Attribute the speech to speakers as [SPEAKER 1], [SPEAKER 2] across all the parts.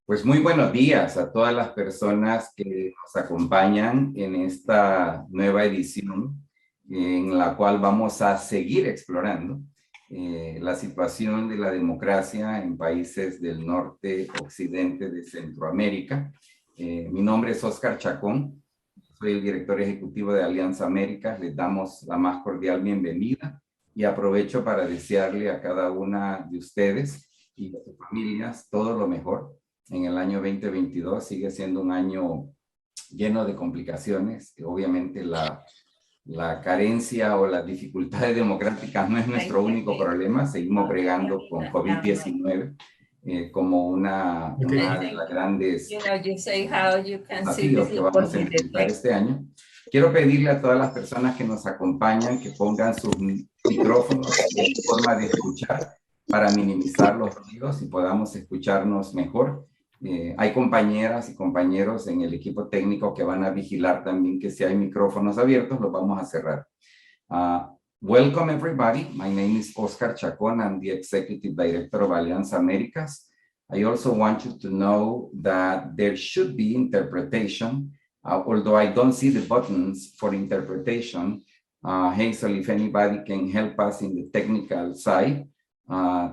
[SPEAKER 1] Pues muy buenos días a todas las personas que nos acompañan en esta nueva edición en la cual vamos a seguir explorando la situación de la democracia en países del norte occidente de Centroamérica. Mi nombre es Oscar Chacón, soy el director ejecutivo de Alianza Américas. Les damos la más cordial bienvenida y aprovecho para desearle a cada una de ustedes y a sus familias todo lo mejor en el año 2022. Sigue siendo un año lleno de complicaciones. Obviamente la carencia o las dificultades democráticas no es nuestro único problema. Seguimos bregando con COVID-19 como una de las grandes desafíos que vamos a enfrentar este año. Quiero pedirle a todas las personas que nos acompañan que pongan sus micrófonos en forma de escuchar para minimizar los ruidos y podamos escucharnos mejor. Hay compañeras y compañeros en el equipo técnico que van a vigilar también que si hay micrófonos abiertos, los vamos a cerrar. Welcome everybody. My name is Oscar Chacón. I'm the Executive Director of Alianza Américas. I also want you to know that there should be interpretation, although I don't see the buttons for interpretation. Hazel, if anybody can help us in the technical side,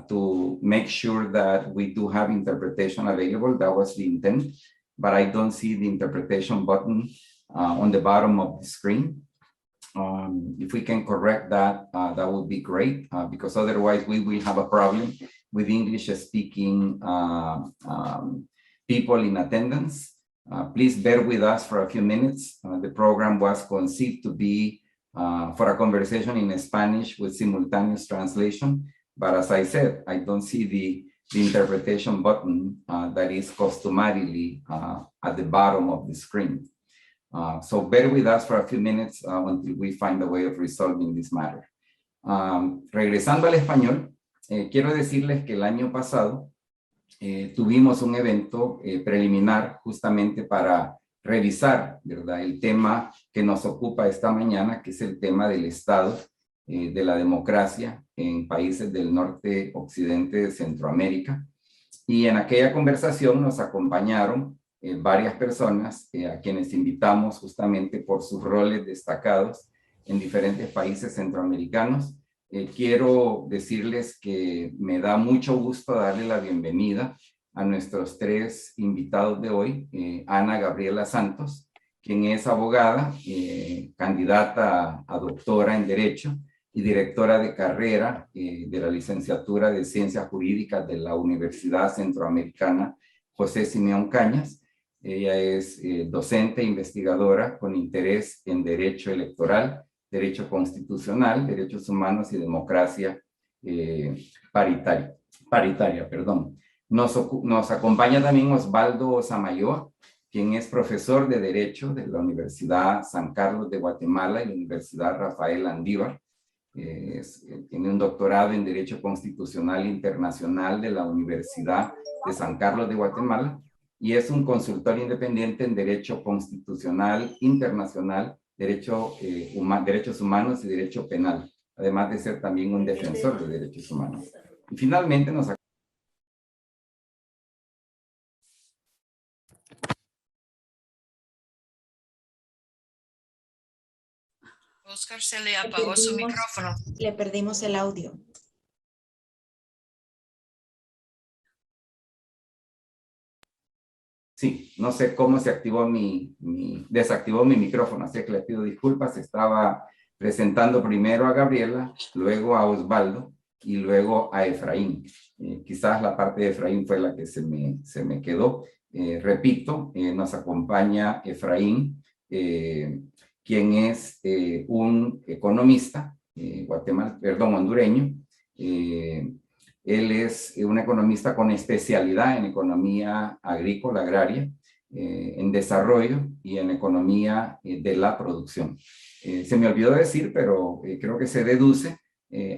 [SPEAKER 1] to make sure that we do have interpretation available. That was the intent, but I don't see the interpretation button on the bottom of the screen. If we can correct that, that would be great, because otherwise we will have a problem with English-speaking people in attendance. Please bear with us for a few minutes. The program was conceived to be for a conversation in Spanish with simultaneous translation. But as I said, I don't see the interpretation button that is customarily at the bottom of the screen. So bear with us for a few minutes until we find a way of resolving this matter. Regresando al español, quiero decirles que el año pasado tuvimos un evento preliminar justamente para revisar, ¿verdad?, el tema que nos ocupa esta mañana, que es el tema del Estado de la democracia en países del norte occidente de Centroamérica. Y en aquella conversación nos acompañaron varias personas a quienes invitamos justamente por sus roles destacados en diferentes países centroamericanos. Quiero decirles que me da mucho gusto darle la bienvenida a nuestros tres invitados de hoy. Ana Gabriela Santos, quien es abogada, candidata a doctora en Derecho y directora de carrera de la licenciatura de Ciencias Jurídicas de la Universidad Centroamericana José Simeón Cañas. Ella es docente e investigadora con interés en Derecho Electoral, Derecho Constitucional, Derechos Humanos y Democracia paritaria. Nos acompaña también Osvaldo Samayoa, quien es profesor de Derecho de la Universidad San Carlos de Guatemala y la Universidad Rafael Andívar. Tiene un doctorado en Derecho Constitucional Internacional de la Universidad de San Carlos de Guatemala y es un consultor independiente en Derecho Constitucional Internacional, Derechos Humanos y Derecho Penal, además de ser también un defensor de derechos humanos. Y finalmente nos
[SPEAKER 2] Oscar, se le apagó su micrófono.
[SPEAKER 3] Le perdimos el audio.
[SPEAKER 1] Sí, no sé cómo se activó desactivó mi micrófono, así que le pido disculpas. Estaba presentando primero a Gabriela, luego a Osvaldo y luego a Efraín. Quizás la parte de Efraín fue la que se me quedó. Repito, nos acompaña Efraín, quien es un economista hondureño. Él es un economista con especialidad en economía agrícola, agraria, en desarrollo y en economía de la producción. Se me olvidó decir, pero creo que se deduce.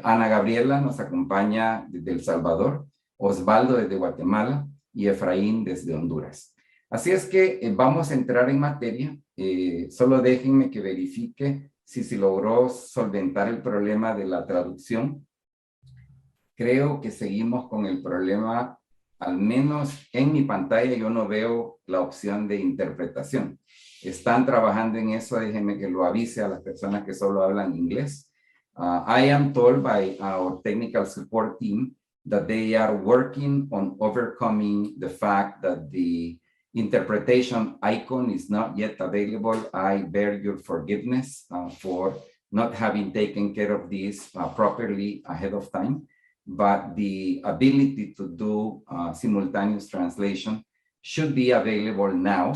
[SPEAKER 1] Ana Gabriela nos acompaña desde El Salvador, Osvaldo desde Guatemala y Efraín desde Honduras. Así es que vamos a entrar en materia. Solo déjenme que verifique si se logró solventar el problema de la traducción. Creo que seguimos con el problema al menos en mi pantalla yo no veo la opción de interpretación. Están trabajando en eso, déjenme que lo avise a las personas que solo hablan inglés. I am told by our technical support team that they are working on overcoming the fact that the interpretation icon is not yet available. I bear your forgiveness for not having taken care of this properly ahead of time, but the ability to do simultaneous translation should be available now.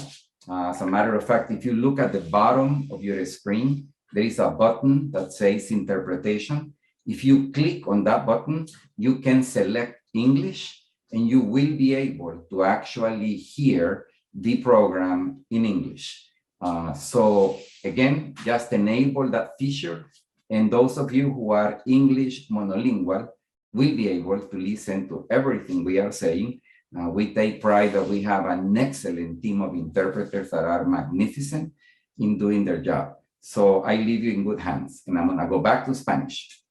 [SPEAKER 1] As a matter of fact, if you look at the bottom of your screen, there is a button that says interpretation. If you click on that button, you can select English and you will be able to actually hear the program in English. So again, just enable that feature, and those of you who are English monolingual will be able to listen to everything we are saying. We take pride that we have an excellent team of interpreters that are magnificent in doing their job. So I leave you in good hands, and I'm going to go back to Spanish.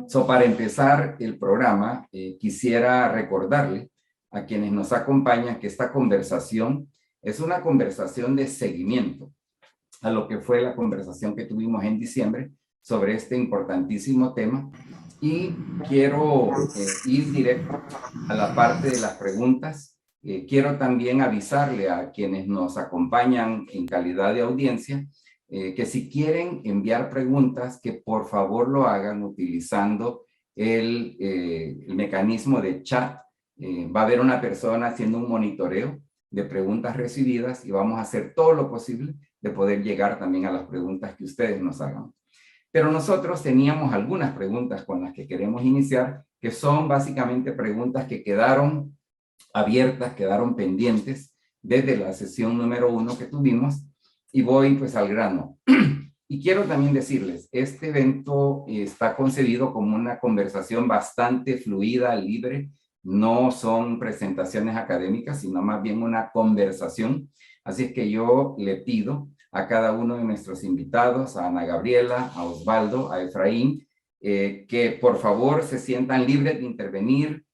[SPEAKER 1] So para empezar el programa, quisiera recordarle a quienes nos acompañan que esta conversación es una conversación de seguimiento a lo que fue la conversación que tuvimos en diciembre sobre este importantísimo tema, y quiero ir directo a la parte de las preguntas. Quiero también avisarle a quienes nos acompañan en calidad de audiencia que si quieren enviar preguntas, que por favor lo hagan utilizando el mecanismo de chat. Va a haber una persona haciendo un monitoreo de preguntas recibidas y vamos a hacer todo lo posible de poder llegar también a las preguntas que ustedes nos hagan. Pero nosotros teníamos algunas preguntas con las que queremos iniciar, que son básicamente preguntas que quedaron abiertas, quedaron pendientes desde la sesión número 1 que tuvimos, y voy pues al grano. Y quiero también decirles, este evento está concebido como una conversación bastante fluida, libre. No son presentaciones académicas, sino más bien una conversación. Así es que yo le pido a cada uno de nuestros invitados, a Ana Gabriela, a Osvaldo, a Efraín, que por favor se sientan libres de intervenir.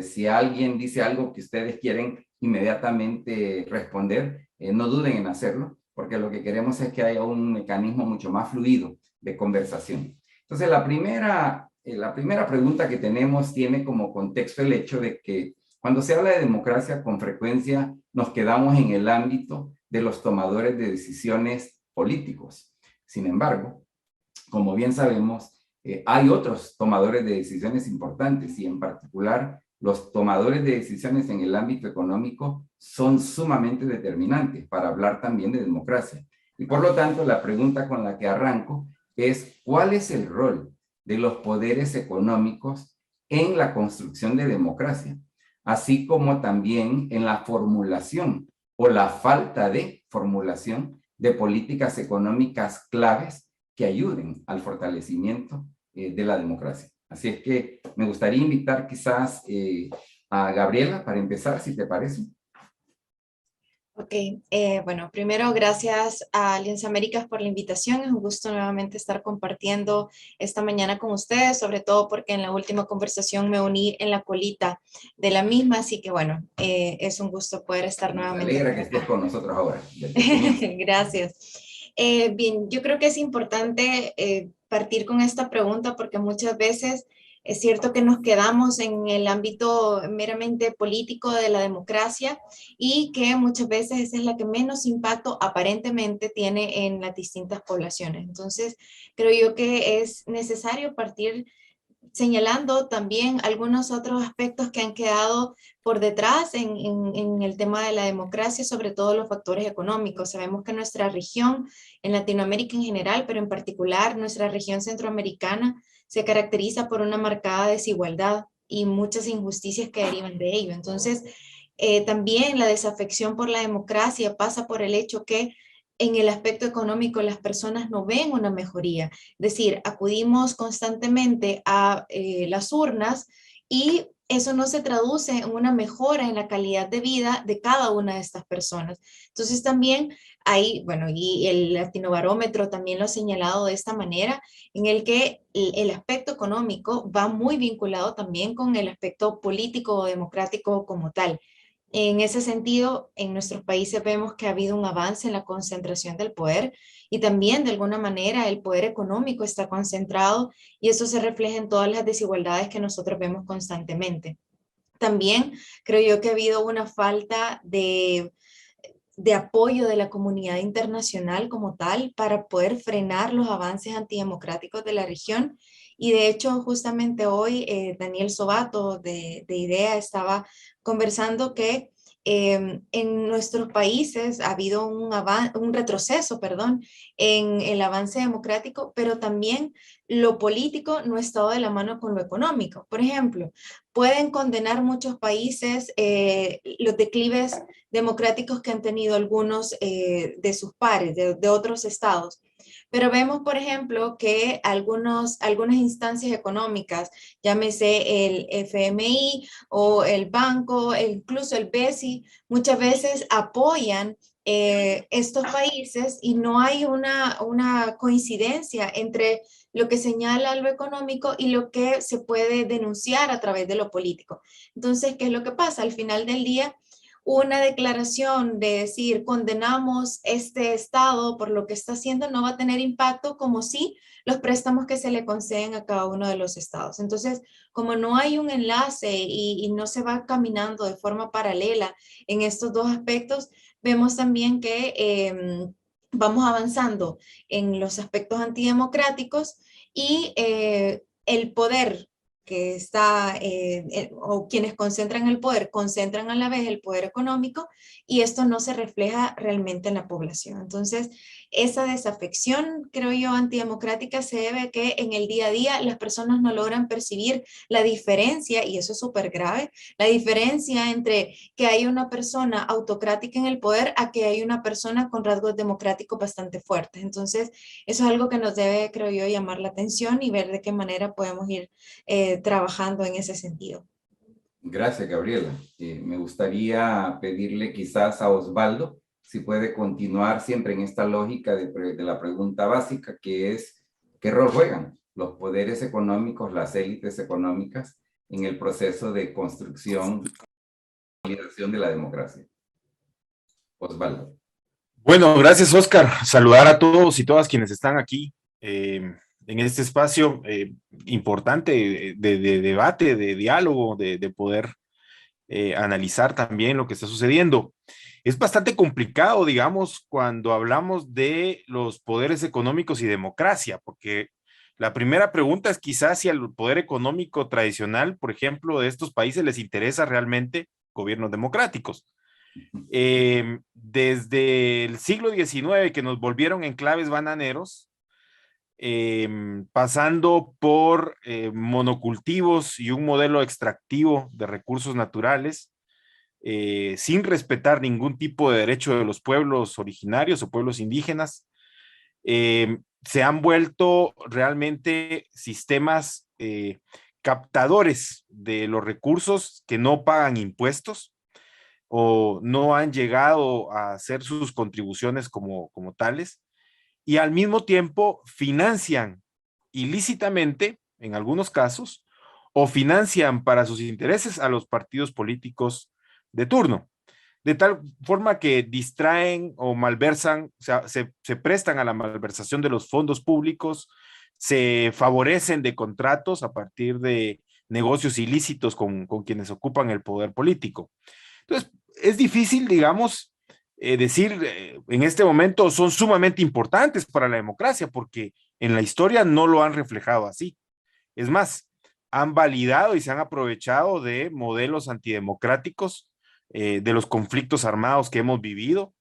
[SPEAKER 1] Si alguien dice algo que ustedes quieren inmediatamente responder, no duden en hacerlo, porque lo que queremos es que haya un mecanismo mucho más fluido de conversación. Entonces, la primera pregunta que tenemos tiene como contexto el hecho de que cuando se habla de democracia, con frecuencia nos quedamos en el ámbito de los tomadores de decisiones políticos. Sin embargo, como bien sabemos, hay otros tomadores de decisiones importantes, y en particular los tomadores de decisiones en el ámbito económico son sumamente determinantes para hablar también de democracia. Y por lo tanto, la pregunta con la que arranco es: ¿cuál es el rol de los poderes económicos en la construcción de democracia, así como también en la formulación o la falta de formulación de políticas económicas claves que ayuden al fortalecimiento de la democracia? Así es que me gustaría invitar quizás a Gabriela para empezar, si te parece.
[SPEAKER 3] Ok, bueno, primero gracias a Alianza Américas por la invitación. Es un gusto nuevamente estar compartiendo esta mañana con ustedes, sobre todo porque en la última conversación me uní en la colita de la misma, así que bueno, es un gusto poder estar nuevamente.
[SPEAKER 1] Me alegra que estés con nosotros ahora.
[SPEAKER 3] Gracias. Bien, yo creo que es importante partir con esta pregunta porque muchas veces es cierto que nos quedamos en el ámbito meramente político de la democracia y que muchas veces esa es la que menos impacto aparentemente tiene en las distintas poblaciones. Entonces, creo yo que es necesario partir señalando también algunos otros aspectos que han quedado por detrás en el tema de la democracia, sobre todo los factores económicos. Sabemos que nuestra región, en Latinoamérica en general, pero en particular nuestra región centroamericana, se caracteriza por una marcada desigualdad y muchas injusticias que derivan de ello. Entonces, también la desafección por la democracia pasa por el hecho que en el aspecto económico las personas no ven una mejoría. Es decir, acudimos constantemente a las urnas y eso no se traduce en una mejora en la calidad de vida de cada una de estas personas. Entonces también hay, bueno, y el Latinobarómetro también lo ha señalado de esta manera, en el que el aspecto económico va muy vinculado también con el aspecto político o democrático como tal. En ese sentido, en nuestros países vemos que ha habido un avance en la concentración del poder y también de alguna manera el poder económico está concentrado y eso se refleja en todas las desigualdades que nosotros vemos constantemente. También creo yo que ha habido una falta de apoyo de la comunidad internacional como tal para poder frenar los avances antidemocráticos de la región. Y de hecho, justamente hoy Daniel Sobato de IDEA estaba conversando que en nuestros países ha habido un retroceso, perdón, en el avance democrático, pero también lo político no ha estado de la mano con lo económico. Por ejemplo, pueden condenar muchos países los declives democráticos que han tenido algunos de sus pares, de otros estados. Pero vemos, por ejemplo, que algunas instancias económicas, llámese el FMI o el banco, incluso el BESI, muchas veces apoyan estos países y no hay una coincidencia entre lo que señala lo económico y lo que se puede denunciar a través de lo político. Entonces, ¿qué es lo que pasa? Al final del día, una declaración de decir condenamos este Estado por lo que está haciendo no va a tener impacto como si los préstamos que se le conceden a cada uno de los estados. Entonces, como no hay un enlace y no se va caminando de forma paralela en estos dos aspectos, vemos también que vamos avanzando en los aspectos antidemocráticos y el poder que está, o quienes concentran el poder, concentran a la vez el poder económico y esto no se refleja realmente en la población. Entonces, esa desafección, creo yo, antidemocrática se debe a que en el día a día las personas no logran percibir la diferencia, y eso es súper grave, la diferencia entre que hay una persona autocrática en el poder a que hay una persona con rasgos democráticos bastante fuertes. Entonces, eso es algo que nos debe, creo yo, llamar la atención y ver de qué manera podemos ir trabajando en ese sentido.
[SPEAKER 1] Gracias, Gabriela. Me gustaría pedirle quizás a Osvaldo si puede continuar siempre en esta lógica de la pregunta básica, que es, ¿qué rol juegan los poderes económicos, las élites económicas, en el proceso de construcción y consolidación de la democracia? Osvaldo.
[SPEAKER 4] Bueno, gracias, Oscar. Saludar a todos y todas quienes están aquí en este espacio importante de debate, de diálogo, de poder analizar también lo que está sucediendo. Es bastante complicado, digamos, cuando hablamos de los poderes económicos y democracia, porque la primera pregunta es quizás si al poder económico tradicional, por ejemplo, de estos países les interesa realmente gobiernos democráticos. Desde el siglo XIX, que nos volvieron enclaves bananeros, pasando por monocultivos y un modelo extractivo de recursos naturales, sin respetar ningún tipo de derecho de los pueblos originarios o pueblos indígenas, se han vuelto realmente sistemas captadores de los recursos que no pagan impuestos o no han llegado a hacer sus contribuciones como tales, y al mismo tiempo financian ilícitamente, en algunos casos, o financian para sus intereses a los partidos políticos de turno, de tal forma que distraen o malversan, o sea, se prestan a la malversación de los fondos públicos, se favorecen de contratos a partir de negocios ilícitos con quienes ocupan el poder político. Entonces, es difícil, digamos, decir en este momento son sumamente importantes para la democracia, porque en la historia no lo han reflejado así. Es más, han validado y se han aprovechado de modelos antidemocráticos, de los conflictos armados que hemos vivido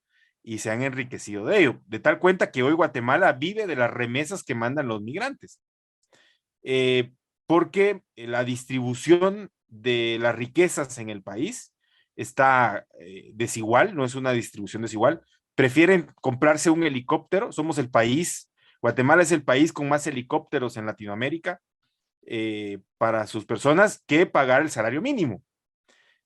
[SPEAKER 4] y se han enriquecido de ello, de tal cuenta que hoy Guatemala vive de las remesas que mandan los migrantes, porque la distribución de las riquezas en el país está desigual, no es una distribución desigual. Prefieren comprarse un helicóptero. Somos el país, Guatemala es el país con más helicópteros en Latinoamérica. para sus personas que pagar el salario mínimo.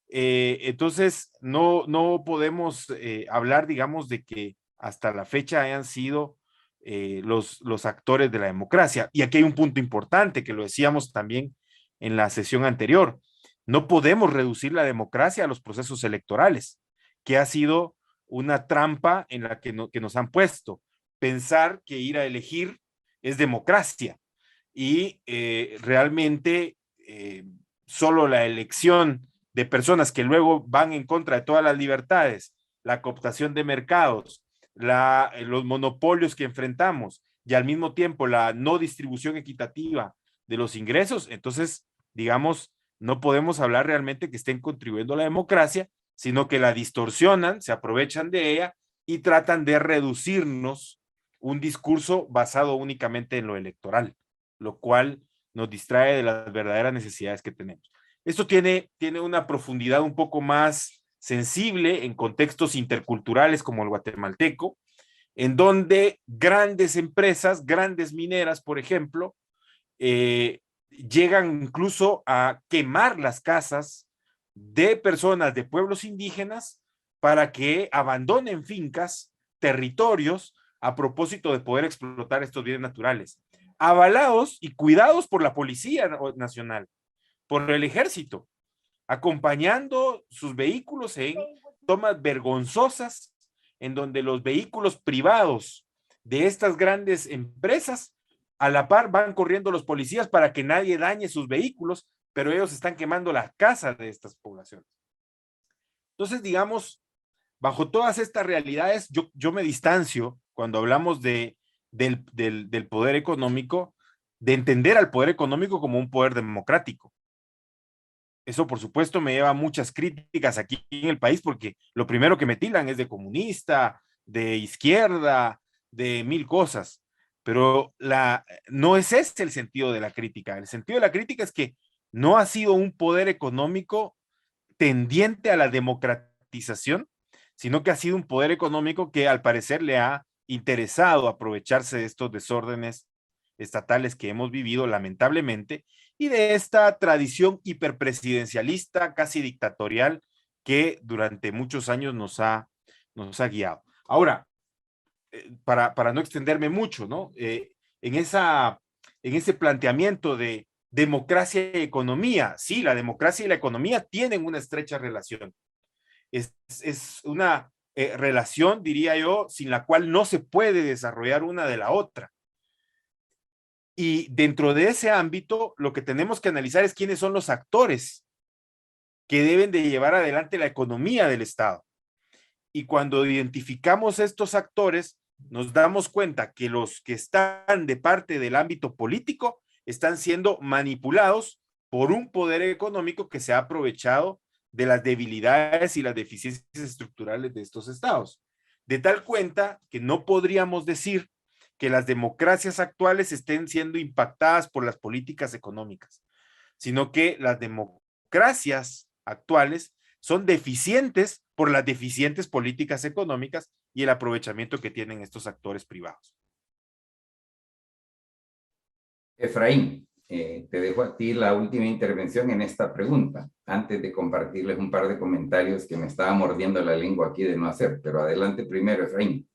[SPEAKER 4] Entonces, no podemos hablar, digamos, de que hasta la fecha hayan sido los actores de la democracia. Y aquí hay un punto importante que lo decíamos también en la sesión anterior. No podemos reducir la democracia a los procesos electorales, que ha sido una trampa en la que nos han puesto. Pensar que ir a elegir es democracia y realmente solo la elección de personas que luego van en contra de todas las libertades, la cooptación de mercados, los monopolios que enfrentamos y al mismo tiempo la no distribución equitativa de los ingresos, entonces, digamos, no podemos hablar realmente que estén contribuyendo a la democracia, sino que la distorsionan, se aprovechan de ella y tratan de reducirnos un discurso basado únicamente en lo electoral, lo cual nos distrae de las verdaderas necesidades que tenemos. Esto tiene una profundidad un poco más sensible en contextos interculturales como el guatemalteco, en donde grandes empresas, grandes mineras, por ejemplo, llegan incluso a quemar las casas de personas de pueblos indígenas para que abandonen fincas, territorios, a propósito de poder explotar estos bienes naturales, avalados y cuidados por la Policía Nacional, por el Ejército, acompañando sus vehículos en tomas vergonzosas, en donde los vehículos privados de estas grandes empresas, a la par van corriendo los policías para que nadie dañe sus vehículos, pero ellos están quemando las casas de estas poblaciones. Entonces, digamos, bajo todas estas realidades, yo me distancio cuando hablamos del poder económico, de entender al poder económico como un poder democrático. Eso, por supuesto, me lleva a muchas críticas aquí en el país, porque lo primero que me tildan es de comunista, de izquierda, de mil cosas. Pero no es ese el sentido de la crítica. El sentido de la crítica es que no ha sido un poder económico tendiente a la democratización, sino que ha sido un poder económico que al parecer le ha interesado aprovecharse de estos desórdenes estatales que hemos vivido lamentablemente y de esta tradición hiperpresidencialista, casi dictatorial, que durante muchos años nos ha guiado. Ahora, para no extenderme mucho, ¿no? En ese planteamiento de democracia y economía, sí, la democracia y la economía tienen una estrecha relación. Es una relación, diría yo, sin la cual no se puede desarrollar una de la otra. Y dentro de ese ámbito, lo que tenemos que analizar es quiénes son los actores que deben de llevar adelante la economía del Estado. Y cuando identificamos estos actores, nos damos cuenta que los que están de parte del ámbito político están siendo manipulados por un poder económico que se ha aprovechado de las debilidades y las deficiencias estructurales de estos estados. De tal cuenta que no podríamos decir que las democracias actuales estén siendo impactadas por las políticas económicas, sino que las democracias actuales son deficientes por las deficientes políticas económicas y el aprovechamiento que tienen estos actores privados.
[SPEAKER 1] Efraín, te dejo a ti la última intervención en esta pregunta, antes de compartirles un par de comentarios que me estaba mordiendo la lengua aquí de no hacer, pero adelante primero, Efraín.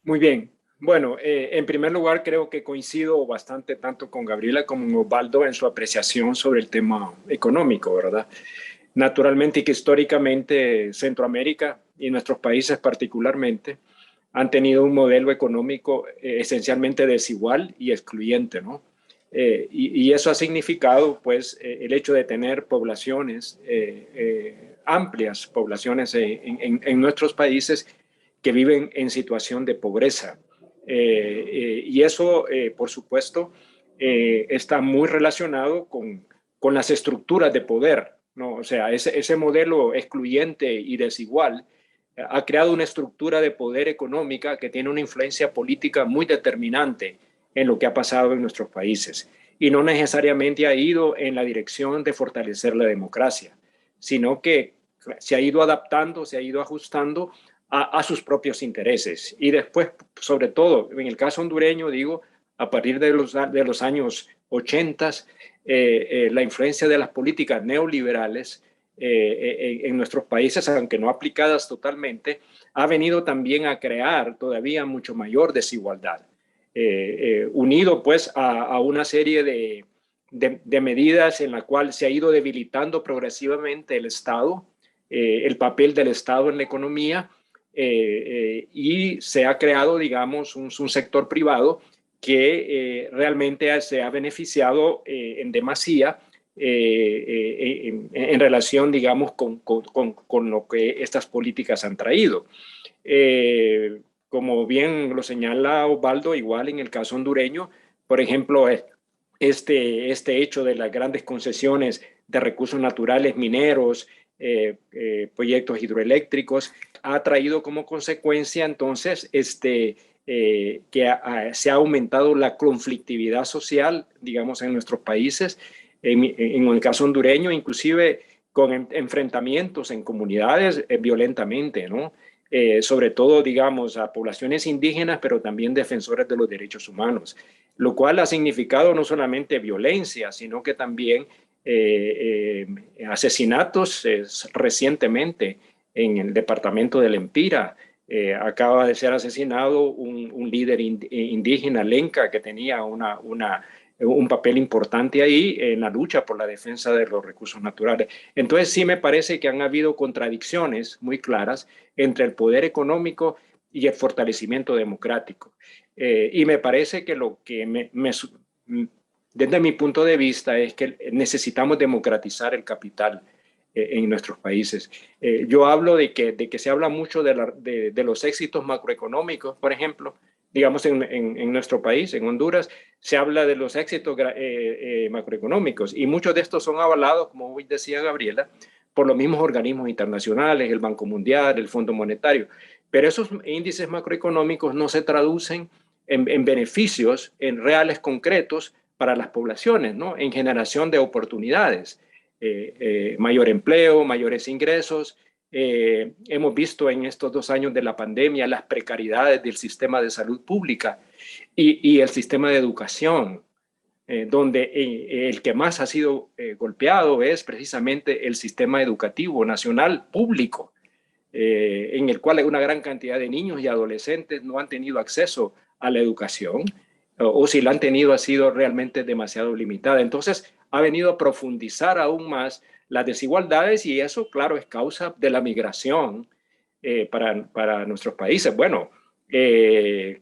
[SPEAKER 5] Muy bien. Bueno, en primer lugar, creo que coincido bastante tanto con Gabriela como con Osvaldo en su apreciación sobre el tema económico, ¿verdad? Naturalmente y que históricamente Centroamérica y nuestros países particularmente han tenido un modelo económico esencialmente desigual y excluyente, ¿no? Y eso ha significado, pues, el hecho de tener poblaciones, amplias poblaciones en nuestros países que viven en situación de pobreza. Y eso, por supuesto, está muy relacionado con las estructuras de poder, ¿no? O sea, ese modelo excluyente y desigual ha creado una estructura de poder económica que tiene una influencia política muy determinante en lo que ha pasado en nuestros países. Y no necesariamente ha ido en la dirección de fortalecer la democracia, sino que se ha ido adaptando, se ha ido ajustando a sus propios intereses. Y después, sobre todo, en el caso hondureño, digo, a partir de los años 80, la influencia de las políticas neoliberales en nuestros países, aunque no aplicadas totalmente, ha venido también a crear todavía mucho mayor desigualdad, unido pues a una serie de medidas en la cual se ha ido debilitando progresivamente el Estado, el papel del Estado en la economía, y se ha creado, digamos, un sector privado que realmente se ha beneficiado en demasía en relación, digamos, con lo que estas políticas han traído. Como bien lo señala Osvaldo, igual en el caso hondureño, por ejemplo, este hecho de las grandes concesiones de recursos naturales mineros, proyectos hidroeléctricos, ha traído como consecuencia entonces que se ha aumentado la conflictividad social, digamos, en nuestros países, en el caso hondureño, inclusive con enfrentamientos en comunidades violentamente, ¿no? Sobre todo, digamos, a poblaciones indígenas, pero también defensores de los derechos humanos, lo cual ha significado no solamente violencia, sino que también asesinatos recientemente en el departamento del Empira. Acaba de ser asesinado un líder indígena, Lenca, que tenía un papel importante ahí en la lucha por la defensa de los recursos naturales. Entonces sí me parece que han habido contradicciones muy claras entre el poder económico y el fortalecimiento democrático. Y me parece que lo que desde mi punto de vista es que necesitamos democratizar el capital en nuestros países. Yo hablo de que se habla mucho de los éxitos macroeconómicos, por ejemplo, digamos en nuestro país, en Honduras, se habla de los éxitos macroeconómicos y muchos de estos son avalados, como hoy decía Gabriela, por los mismos organismos internacionales, el Banco Mundial, el Fondo Monetario. Pero esos índices macroeconómicos no se traducen en beneficios, en reales concretos para las poblaciones, ¿no? En generación de oportunidades, mayor empleo, mayores ingresos. Hemos visto en estos 2 años de la pandemia las precariedades del sistema de salud pública y el sistema de educación, donde el que más ha sido golpeado es precisamente el sistema educativo nacional público, en el cual hay una gran cantidad de niños y adolescentes no han tenido acceso a la educación, o si la han tenido ha sido realmente demasiado limitada. Entonces ha venido a profundizar aún más las desigualdades y eso, claro, es causa de la migración para nuestros países. Bueno,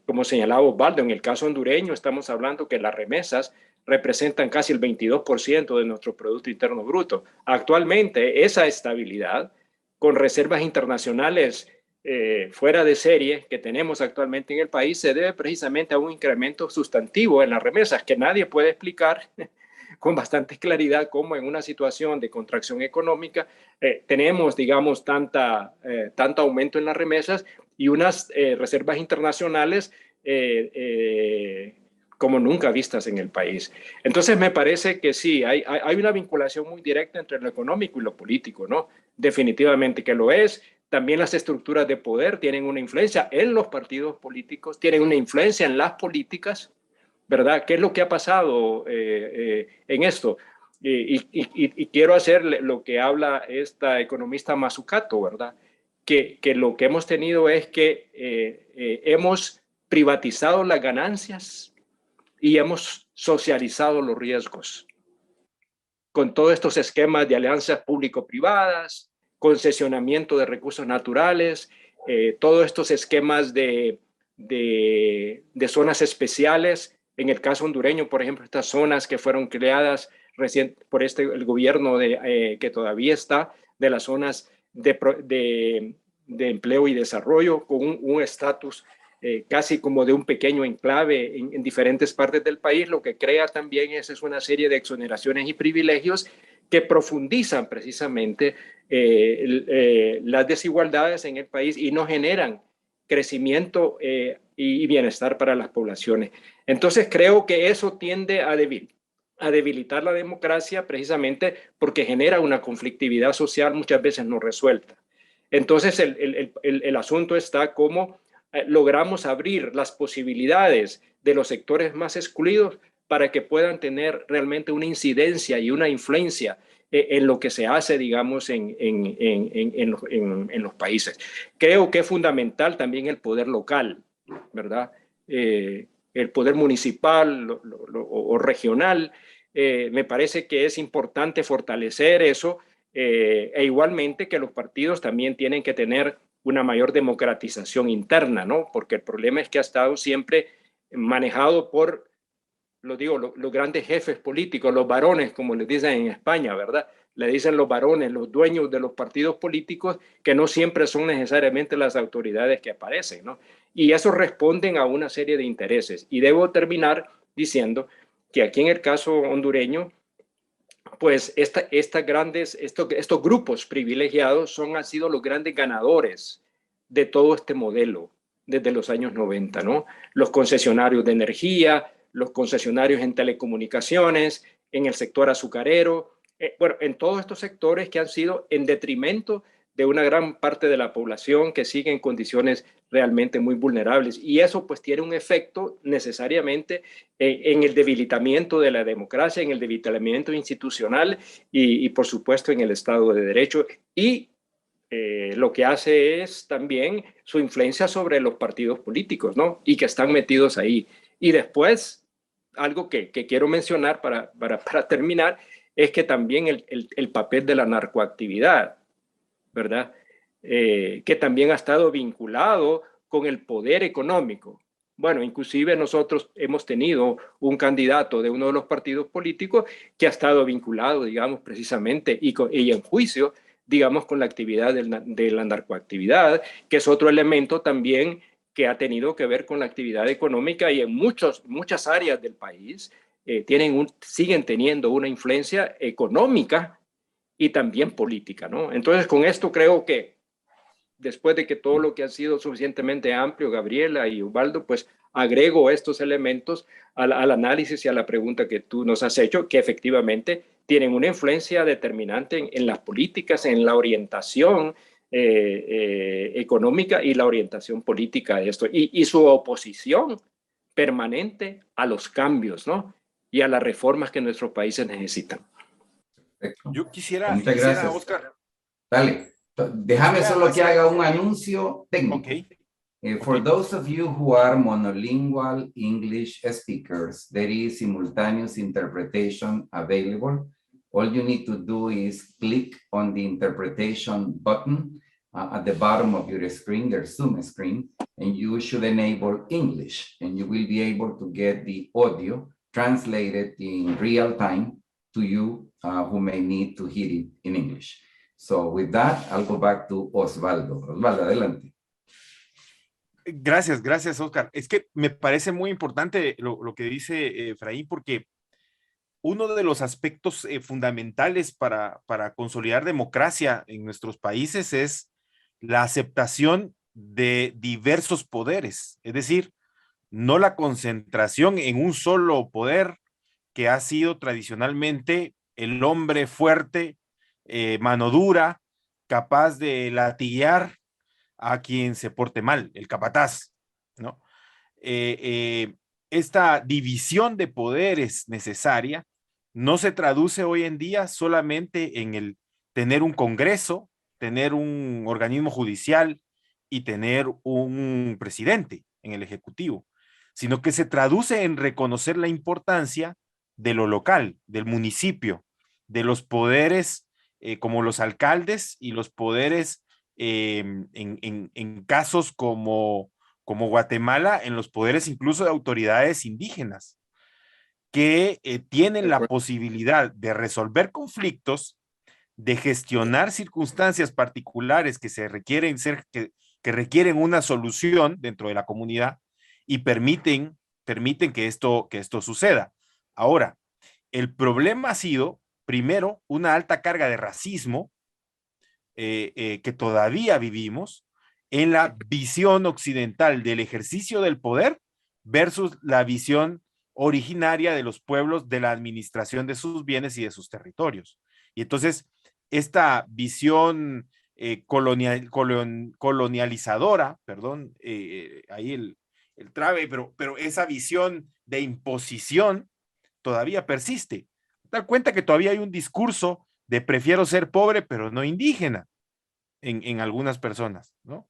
[SPEAKER 5] como señalaba Osvaldo, en el caso hondureño estamos hablando que las remesas representan casi el 22% de nuestro Producto Interno Bruto. Actualmente esa estabilidad con reservas internacionales fuera de serie que tenemos actualmente en el país se debe precisamente a un incremento sustantivo en las remesas que nadie puede explicar con bastante claridad cómo en una situación de contracción económica tenemos, digamos, tanto aumento en las remesas y unas reservas internacionales como nunca vistas en el país. Entonces me parece que sí, hay una vinculación muy directa entre lo económico y lo político, ¿no? Definitivamente que lo es. También las estructuras de poder tienen una influencia en los partidos políticos, tienen una influencia en las políticas, ¿verdad? ¿Qué es lo que ha pasado en esto? Y quiero hacer lo que habla esta economista Mazzucato, ¿verdad? Que lo que hemos tenido es que hemos privatizado las ganancias y hemos socializado los riesgos con todos estos esquemas de alianzas público-privadas, concesionamiento de recursos naturales, todos estos esquemas de zonas especiales. En el caso hondureño, por ejemplo, estas zonas que fueron creadas recién por el gobierno que todavía está, de las zonas de empleo y desarrollo, con un estatus casi como de un pequeño enclave en diferentes partes del país, lo que crea también es una serie de exoneraciones y privilegios que profundizan precisamente las desigualdades en el país y no generan crecimiento y bienestar para las poblaciones. Entonces creo que eso tiende a debilitar la democracia precisamente porque genera una conflictividad social muchas veces no resuelta. Entonces el asunto está cómo logramos abrir las posibilidades de los sectores más excluidos para que puedan tener realmente una incidencia y una influencia en lo que se hace, digamos, en los países. Creo que es fundamental también el poder local, ¿verdad? El poder municipal o regional. Me parece que es importante fortalecer eso, e igualmente que los partidos también tienen que tener una mayor democratización interna, ¿no? Porque el problema es que ha estado siempre manejado por, lo digo, los grandes jefes políticos, los varones, como les dicen en España, ¿verdad? Le dicen los varones, los dueños de los partidos políticos, que no siempre son necesariamente las autoridades que aparecen, ¿no? Y eso responden a una serie de intereses. Y debo terminar diciendo que aquí en el caso hondureño, pues estos grupos privilegiados han sido los grandes ganadores de todo este modelo desde los años 90, ¿no? Los concesionarios de energía, los concesionarios en telecomunicaciones, en el sector azucarero, bueno, en todos estos sectores que han sido en detrimento de una gran parte de la población que sigue en condiciones realmente muy vulnerables. Y eso pues tiene un efecto necesariamente en el debilitamiento de la democracia, en el debilitamiento institucional y por supuesto en el Estado de Derecho. Y lo que hace es también su influencia sobre los partidos políticos, ¿no? Y que están metidos ahí. Y después, algo que quiero mencionar para terminar, es que también el papel de la narcoactividad, ¿verdad? Que también ha estado vinculado con el poder económico. Bueno, inclusive nosotros hemos tenido un candidato de uno de los partidos políticos que ha estado vinculado, digamos, precisamente y en juicio, digamos, con la actividad de la narcoactividad, que es otro elemento también que ha tenido que ver con la actividad económica y en muchas áreas del país siguen teniendo una influencia económica y también política, ¿no? Entonces, con esto creo que después de que todo lo que ha sido suficientemente amplio, Gabriela y Ubaldo, pues agrego estos elementos al análisis y a la pregunta que tú nos has hecho, que efectivamente tienen una influencia determinante en las políticas, en la orientación económica y la orientación política de esto, y su oposición permanente a los cambios, ¿no? Y a las reformas que nuestros países necesitan.
[SPEAKER 1] Perfecto.
[SPEAKER 4] Yo quisiera,
[SPEAKER 1] muchas gracias,
[SPEAKER 4] Oscar.
[SPEAKER 1] Dale, déjame solo que haga un anuncio técnico.
[SPEAKER 4] Okay.
[SPEAKER 1] For those of you who are monolingual English speakers, there is simultaneous interpretation available. All you need to do is click on the interpretation button at the bottom of your screen, their Zoom screen, and you should enable English, and you will be able to get the audio translated in real time to you who may need to hear it in English. So with that, I'll go back to Osvaldo. Osvaldo, adelante.
[SPEAKER 4] Gracias, Oscar. Es que me parece muy importante lo que dice Efraín, porque uno de los aspectos fundamentales para consolidar democracia en nuestros países es la aceptación de diversos poderes, es decir, no la concentración en un solo poder que ha sido tradicionalmente el hombre fuerte, mano dura, capaz de latillar a quien se porte mal, el capataz, ¿no? Esta división de poderes necesaria no se traduce hoy en día solamente en el tener un Congreso, tener un organismo judicial y tener un presidente en el Ejecutivo, sino que se traduce en reconocer la importancia de lo local, del municipio, de los poderes como los alcaldes y los poderes en casos como Guatemala, en los poderes incluso de autoridades indígenas, que tienen la posibilidad de resolver conflictos, de gestionar circunstancias particulares que requieren una solución dentro de la comunidad y permiten que esto suceda. Ahora, el problema ha sido, primero, una alta carga de racismo que todavía vivimos en la visión occidental del ejercicio del poder versus la visión originaria de los pueblos de la administración de sus bienes y de sus territorios. Y entonces, esta visión colonializadora, perdón, ahí el trabe, pero esa visión de imposición todavía persiste. Dar cuenta que todavía hay un discurso de prefiero ser pobre pero no indígena en algunas personas, ¿no?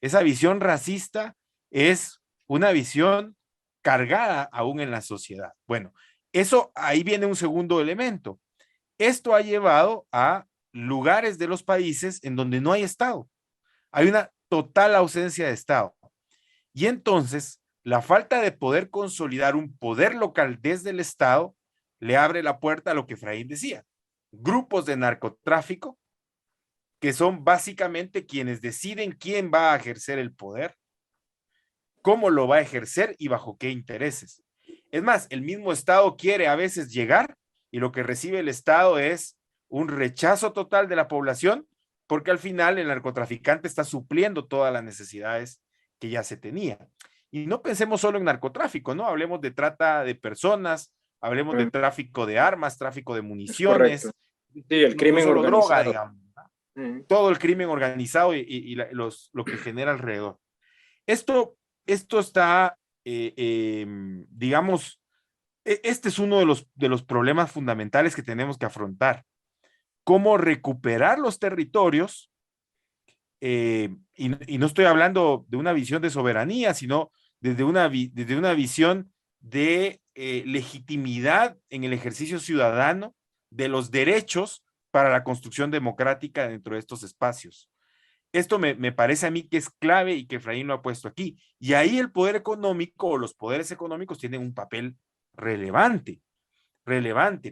[SPEAKER 4] Esa visión racista es una visión cargada aún en la sociedad. Bueno, eso ahí viene un segundo elemento. Esto ha llevado a lugares de los países en donde no hay Estado. Hay una total ausencia de Estado. Y entonces, la falta de poder consolidar un poder local desde el Estado le abre la puerta a lo que Efraín decía. Grupos de narcotráfico, que son básicamente quienes deciden quién va a ejercer el poder, cómo lo va a ejercer y bajo qué intereses. Es más, el mismo Estado quiere a veces llegar y lo que recibe el Estado es un rechazo total de la población, porque al final el narcotraficante está supliendo todas las necesidades que ya se tenía. Y no pensemos solo en narcotráfico, ¿no? Hablemos de trata de personas, hablemos de tráfico de armas, tráfico de municiones.
[SPEAKER 5] Sí, el crimen
[SPEAKER 4] no solo
[SPEAKER 5] organizado.
[SPEAKER 4] droga, digamos. Todo el crimen organizado y lo que genera alrededor. Esto está, digamos, este es uno de los problemas fundamentales que tenemos que afrontar. Cómo recuperar los territorios, y no estoy hablando de una visión de soberanía, sino desde una visión de legitimidad en el ejercicio ciudadano de los derechos para la construcción democrática dentro de estos espacios. Esto me parece a mí que es clave y que Efraín lo ha puesto aquí. Y ahí el poder económico o los poderes económicos tienen un papel relevante,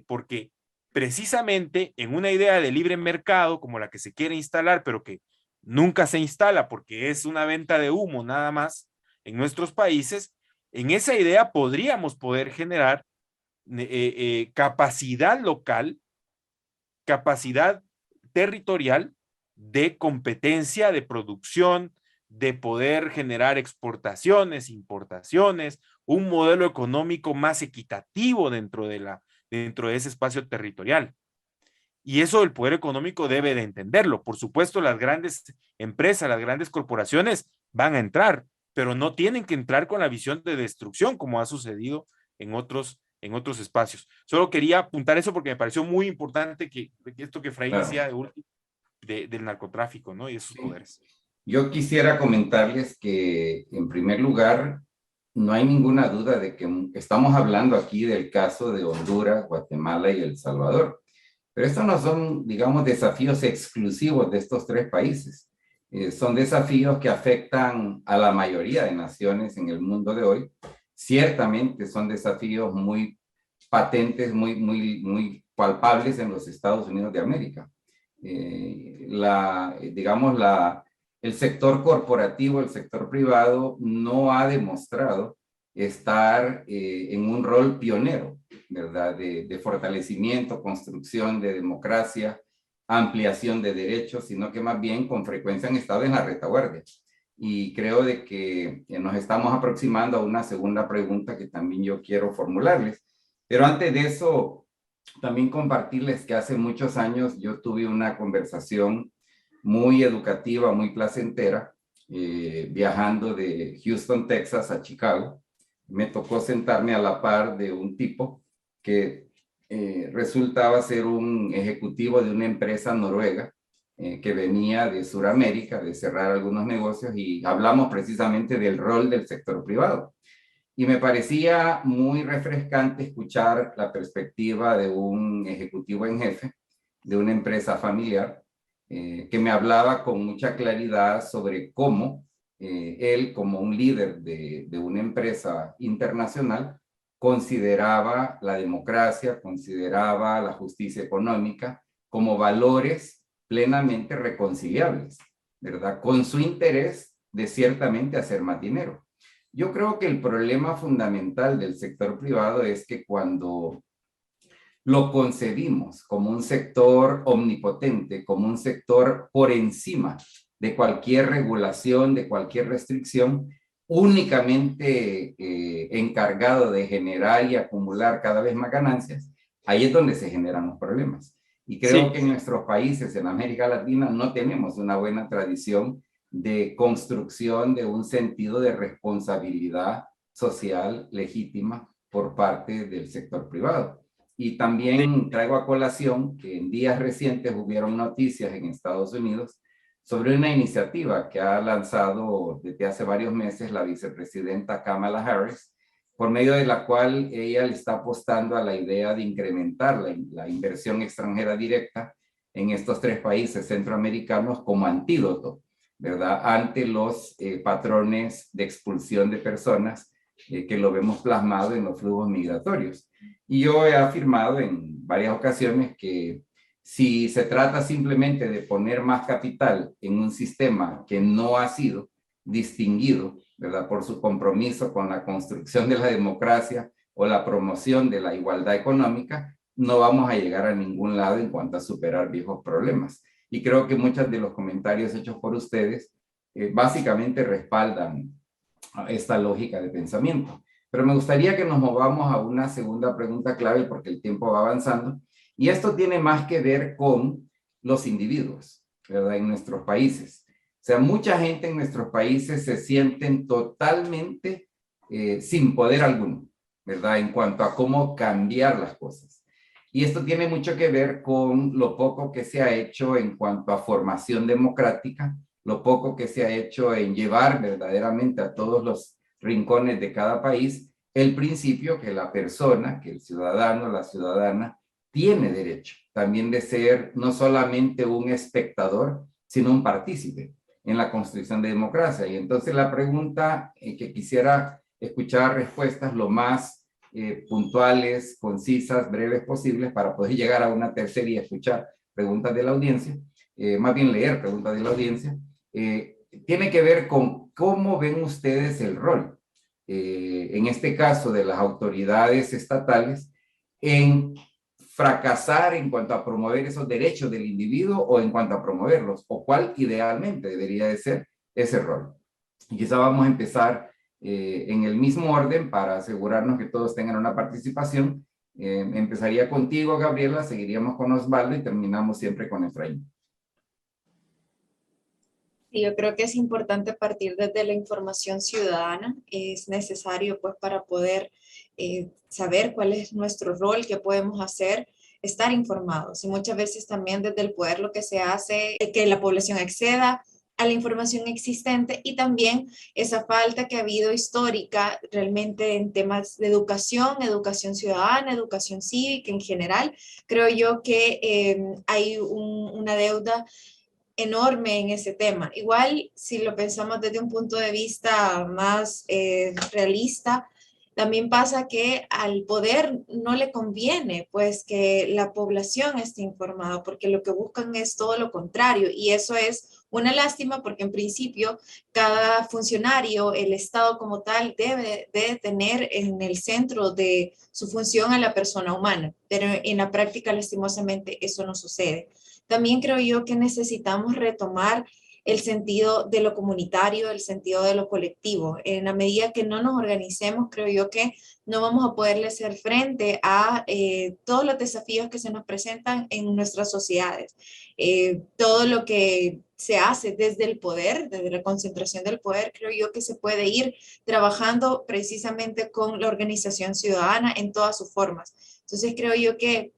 [SPEAKER 4] porque precisamente en una idea de libre mercado como la que se quiere instalar, pero que nunca se instala porque es una venta de humo nada más en nuestros países, en esa idea podríamos poder generar capacidad local, capacidad territorial de competencia, de producción, de poder generar exportaciones, importaciones, un modelo económico más equitativo dentro de ese espacio territorial. Y eso el poder económico debe de entenderlo. Por supuesto, las grandes empresas, las grandes corporaciones van a entrar, pero no tienen que entrar con la visión de destrucción como ha sucedido en otros espacios. Solo quería apuntar eso porque me pareció muy importante que esto que Efraín decía del narcotráfico, ¿no? Y esos poderes.
[SPEAKER 1] Yo quisiera comentarles que, en primer lugar, no hay ninguna duda de que estamos hablando aquí del caso de Honduras, Guatemala y El Salvador. Pero estos no son, digamos, desafíos exclusivos de estos tres países. Son desafíos que afectan a la mayoría de naciones en el mundo de hoy. Ciertamente son desafíos muy patentes, muy palpables en los Estados Unidos de América. El sector corporativo, el sector privado no ha demostrado estar en un rol pionero, ¿verdad? De fortalecimiento, construcción de democracia, ampliación de derechos, sino que más bien con frecuencia han estado en la retaguardia. Y creo de que nos estamos aproximando a una segunda pregunta que también yo quiero formularles. Pero antes de eso, también compartirles que hace muchos años yo tuve una conversación muy educativa, muy placentera, viajando de Houston, Texas a Chicago. Me tocó sentarme a la par de un tipo que resultaba ser un ejecutivo de una empresa noruega que venía de Sudamérica, de cerrar algunos negocios, y hablamos precisamente del rol del sector privado. Y me parecía muy refrescante escuchar la perspectiva de un ejecutivo en jefe de una empresa familiar que me hablaba con mucha claridad sobre cómo él, como un líder de una empresa internacional, consideraba la democracia, consideraba la justicia económica como valores plenamente reconciliables, ¿verdad? Con su interés de ciertamente hacer más dinero. Yo creo que el problema fundamental del sector privado es que cuando lo concebimos como un sector omnipotente, como un sector por encima de cualquier regulación, de cualquier restricción, únicamente encargado de generar y acumular cada vez más ganancias, ahí es donde se generan los problemas. Y creo que en nuestros países, en América Latina, no tenemos una buena tradición de construcción de un sentido de responsabilidad social legítima por parte del sector privado. Y también traigo a colación que en días recientes hubieron noticias en Estados Unidos sobre una iniciativa que ha lanzado desde hace varios meses la vicepresidenta Kamala Harris, por medio de la cual ella le está apostando a la idea de incrementar la inversión extranjera directa en estos 3 países centroamericanos como antídoto, ¿verdad?, ante los patrones de expulsión de personas que lo vemos plasmado en los flujos migratorios. Y yo he afirmado en varias ocasiones que si se trata simplemente de poner más capital en un sistema que no ha sido distinguido, ¿verdad?, por su compromiso con la construcción de la democracia o la promoción de la igualdad económica, no vamos a llegar a ningún lado en cuanto a superar viejos problemas. Y creo que muchos de los comentarios hechos por ustedes básicamente respaldan esta lógica de pensamiento. Pero me gustaría que nos movamos a una segunda pregunta clave porque el tiempo va avanzando. Y esto tiene más que ver con los individuos, ¿verdad?, en nuestros países. O sea, mucha gente en nuestros países se sienten totalmente sin poder alguno, ¿verdad?, en cuanto a cómo cambiar las cosas. Y esto tiene mucho que ver con lo poco que se ha hecho en cuanto a formación democrática, lo poco que se ha hecho en llevar verdaderamente a todos los rincones de cada país el principio que la persona, que el ciudadano, la ciudadana, tiene derecho también de ser no solamente un espectador, sino un partícipe en la construcción de democracia. Y entonces la pregunta que quisiera escuchar respuestas lo más puntuales, concisas, breves posibles para poder llegar a una tercera y escuchar preguntas de la audiencia, más bien leer preguntas de la audiencia, tiene que ver con cómo ven ustedes el rol, en este caso de las autoridades estatales, en fracasar en cuanto a promover esos derechos del individuo o en cuanto a promoverlos, o cuál idealmente debería de ser ese rol. Y quizá vamos a empezar en el mismo orden para asegurarnos que todos tengan una participación. Empezaría contigo, Gabriela, seguiríamos con Osvaldo y terminamos siempre con Efraín.
[SPEAKER 3] Sí, yo creo que es importante partir desde la información ciudadana. Es necesario, pues, para poder saber cuál es nuestro rol, qué podemos hacer, estar informados. Y muchas veces también desde el poder lo que se hace es que la población acceda a la información existente y también esa falta que ha habido histórica realmente en temas de educación, educación ciudadana, educación cívica en general. Creo yo que hay una deuda enorme en ese tema. Igual, si lo pensamos desde un punto de vista más realista, también pasa que al poder no le conviene, pues, que la población esté informada, porque lo que buscan es todo lo contrario, y eso es una lástima porque en principio cada funcionario, el Estado como tal, debe de tener en el centro de su función a la persona humana, pero en la práctica lastimosamente eso no sucede. También creo yo que necesitamos retomar el sentido de lo comunitario, el sentido de lo colectivo. En la medida que no nos organicemos, creo yo que no vamos a poderle hacer frente a todos los desafíos que se nos presentan en nuestras sociedades. Todo lo que se hace desde el poder, desde la concentración del poder, creo yo que se puede ir trabajando precisamente con la organización ciudadana en todas sus formas. Entonces creo yo que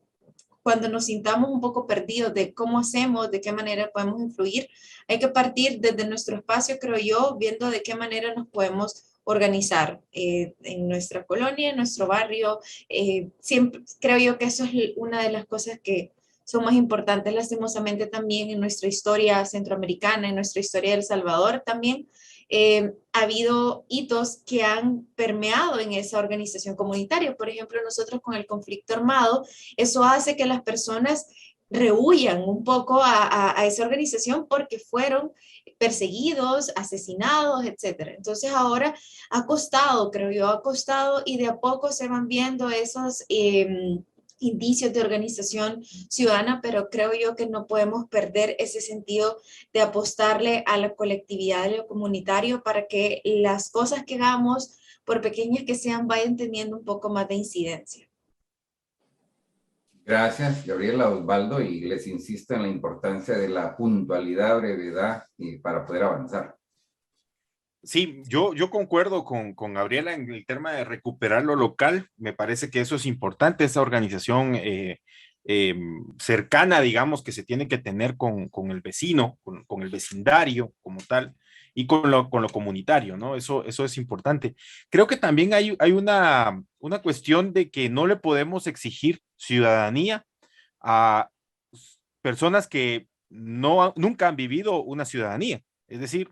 [SPEAKER 3] cuando nos sintamos un poco perdidos de cómo hacemos, de qué manera podemos influir, hay que partir desde nuestro espacio, creo yo, viendo de qué manera nos podemos organizar en nuestra colonia, en nuestro barrio. Siempre, creo yo que eso es una de las cosas que son más importantes, lastimosamente también en nuestra historia centroamericana, en nuestra historia de El Salvador también. Ha habido hitos que han permeado en esa organización comunitaria. Por ejemplo, nosotros con el conflicto armado, eso hace que las personas rehuyan un poco a esa organización porque fueron perseguidos, asesinados, etc. Entonces ahora ha costado, creo yo, ha costado y de a poco se van viendo esos indicios de organización ciudadana, pero creo yo que no podemos perder ese sentido de apostarle a la colectividad de lo comunitario para que las cosas que hagamos, por pequeñas que sean, vayan teniendo un poco más de incidencia.
[SPEAKER 1] Gracias, Gabriela, Osvaldo, y les insisto en la importancia de la puntualidad, brevedad, para poder avanzar.
[SPEAKER 4] Sí, yo concuerdo con Gabriela en el tema de recuperar lo local. Me parece que eso es importante, esa organización cercana, digamos, que se tiene que tener con el vecino, con el vecindario como tal, y con lo comunitario, ¿no? Eso es importante. Creo que también hay una cuestión de que no le podemos exigir ciudadanía a personas que nunca han vivido una ciudadanía. Es decir,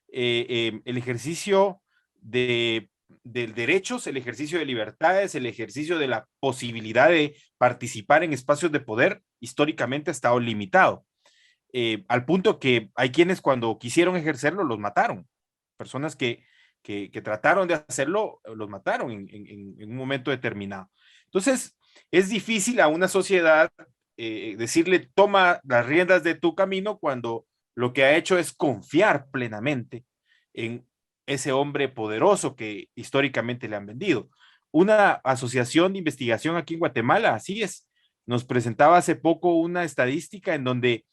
[SPEAKER 4] el ejercicio de derechos, el ejercicio de libertades, el ejercicio de la posibilidad de participar en espacios de poder, históricamente ha estado limitado. Al punto que hay quienes cuando quisieron ejercerlo los mataron. Personas que trataron de hacerlo, los mataron en un momento determinado. Entonces, es difícil a una sociedad decirle, toma las riendas de tu camino cuando lo que ha hecho es confiar plenamente en ese hombre poderoso que históricamente le han vendido. Una asociación de investigación aquí en Guatemala, así es, nos presentaba hace poco una estadística en donde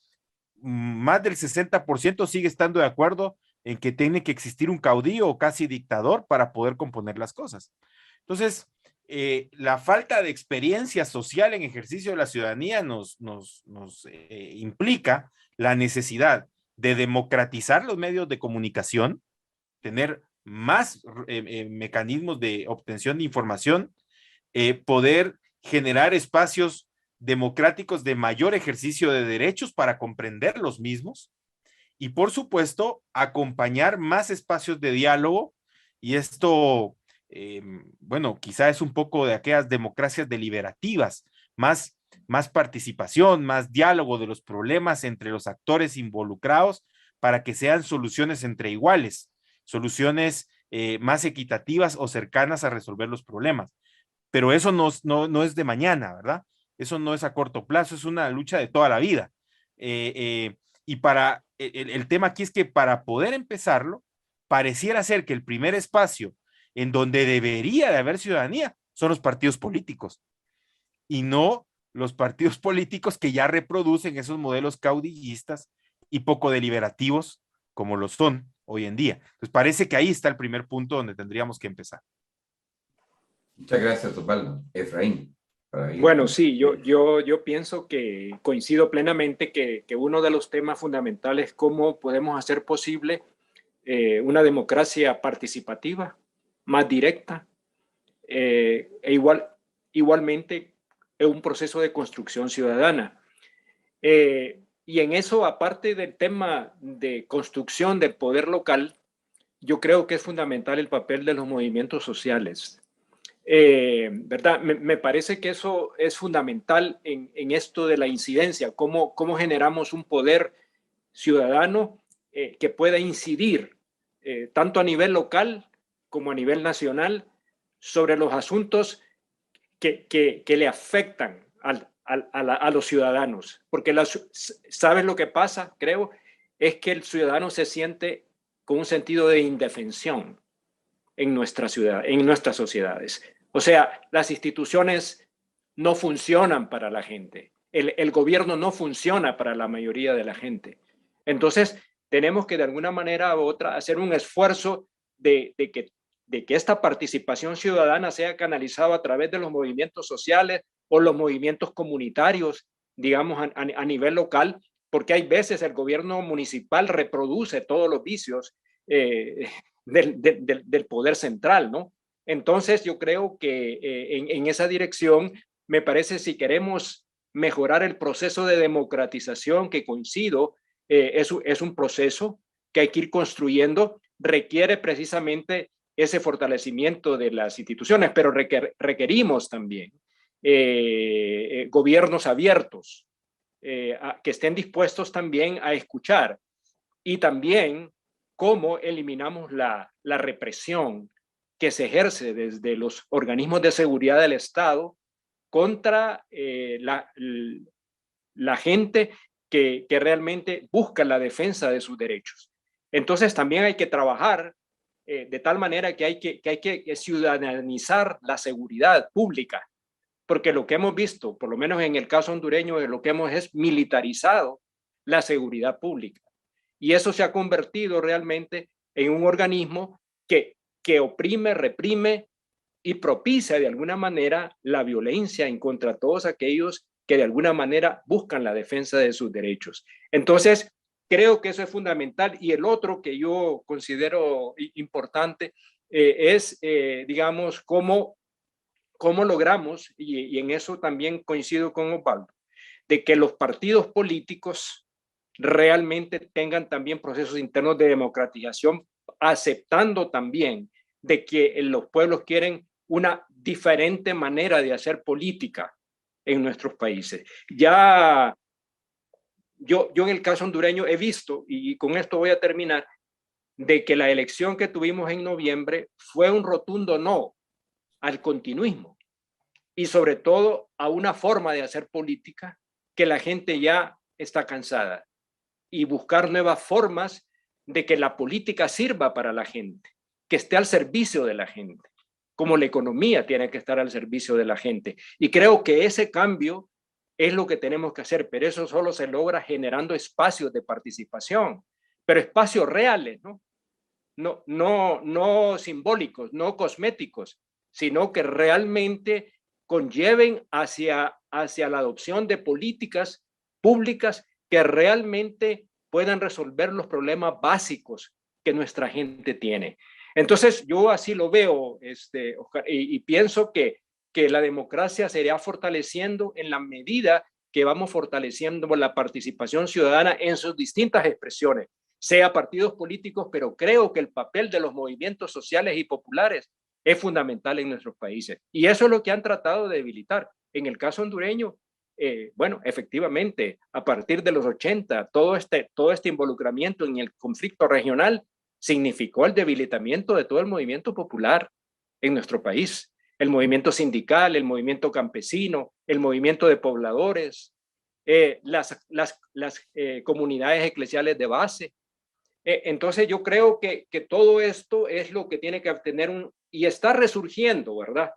[SPEAKER 4] más del 60% sigue estando de acuerdo en que tiene que existir un caudillo o casi dictador para poder componer las cosas. Entonces, la falta de experiencia social en ejercicio de la ciudadanía nos implica la necesidad de democratizar los medios de comunicación, tener más mecanismos de obtención de información, poder generar espacios democráticos de mayor ejercicio de derechos para comprender los mismos y, por supuesto, acompañar más espacios de diálogo. Y esto, bueno, quizá es un poco de aquellas democracias deliberativas, más participación, más diálogo de los problemas entre los actores involucrados para que sean soluciones entre iguales, soluciones más equitativas o cercanas a resolver los problemas. Pero eso no es de mañana, ¿verdad? Eso no es a corto plazo, es una lucha de toda la vida. Y el tema aquí es que para poder empezarlo, pareciera ser que el primer espacio en donde debería de haber ciudadanía son los partidos políticos y no los partidos políticos que ya reproducen esos modelos caudillistas y poco deliberativos como lo son hoy en día. Entonces parece que ahí está el primer punto donde tendríamos que empezar.
[SPEAKER 1] Muchas gracias, Osvaldo. Efraín.
[SPEAKER 5] Bueno, sí, yo pienso que coincido plenamente que uno de los temas fundamentales es cómo podemos hacer posible una democracia participativa, más directa, igualmente un proceso de construcción ciudadana. Y en eso, aparte del tema de construcción del poder local, yo creo que es fundamental el papel de los movimientos sociales. ¿Verdad? Me parece que eso es fundamental en esto de la incidencia, cómo generamos un poder ciudadano que pueda incidir tanto a nivel local como a nivel nacional sobre los asuntos que le afectan a los ciudadanos. Porque ¿sabes lo que pasa? Creo, es que el ciudadano se siente con un sentido de indefensión en nuestra ciudad, en nuestras sociedades. O sea, las instituciones no funcionan para la gente. El gobierno no funciona para la mayoría de la gente. Entonces, tenemos que de alguna manera u otra hacer un esfuerzo de que esta participación ciudadana sea canalizada a través de los movimientos sociales o los movimientos comunitarios, digamos, a nivel local, porque hay veces el gobierno municipal reproduce todos los vicios del poder central, ¿no? Entonces yo creo que en esa dirección, me parece, si queremos mejorar el proceso de democratización, que coincido, es un proceso que hay que ir construyendo, requiere precisamente ese fortalecimiento de las instituciones, pero requerimos también gobiernos abiertos, que estén dispuestos también a escuchar, y también cómo eliminamos la represión que se ejerce desde los organismos de seguridad del Estado contra la gente que realmente busca la defensa de sus derechos. Entonces también hay que trabajar de tal manera que hay que ciudadanizar la seguridad pública, porque lo que hemos visto, por lo menos en el caso hondureño, lo que hemos es militarizado la seguridad pública. Y eso se ha convertido realmente en un organismo que oprime, reprime y propicia de alguna manera la violencia en contra de todos aquellos que de alguna manera buscan la defensa de sus derechos. Entonces, creo que eso es fundamental. Y el otro que yo considero importante es, digamos, cómo logramos, y en eso también coincido con Osvaldo, de que los partidos políticos realmente tengan también procesos internos de democratización, aceptando también de que los pueblos quieren una diferente manera de hacer política en nuestros países. Ya yo en el caso hondureño he visto, y con esto voy a terminar, de que la elección que tuvimos en noviembre fue un rotundo no al continuismo y sobre todo a una forma de hacer política que la gente ya está cansada, y buscar nuevas formas de que la política sirva para la gente, que esté al servicio de la gente, como la economía tiene que estar al servicio de la gente. Y creo que ese cambio es lo que tenemos que hacer, pero eso solo se logra generando espacios de participación, pero espacios reales, no simbólicos, no cosméticos, sino que realmente conlleven hacia la adopción de políticas públicas que realmente puedan resolver los problemas básicos que nuestra gente tiene. Entonces, yo así lo veo, Oscar, y pienso que la democracia se irá fortaleciendo en la medida que vamos fortaleciendo la participación ciudadana en sus distintas expresiones, sea partidos políticos, pero creo que el papel de los movimientos sociales y populares es fundamental en nuestros países. Y eso es lo que han tratado de debilitar. En el caso hondureño, bueno, efectivamente, a partir de los 80, todo este involucramiento en el conflicto regional significó el debilitamiento de todo el movimiento popular en nuestro país. El movimiento sindical, el movimiento campesino, el movimiento de pobladores, las comunidades eclesiales de base. Entonces yo creo que todo esto es lo que tiene que obtener y está resurgiendo, ¿verdad?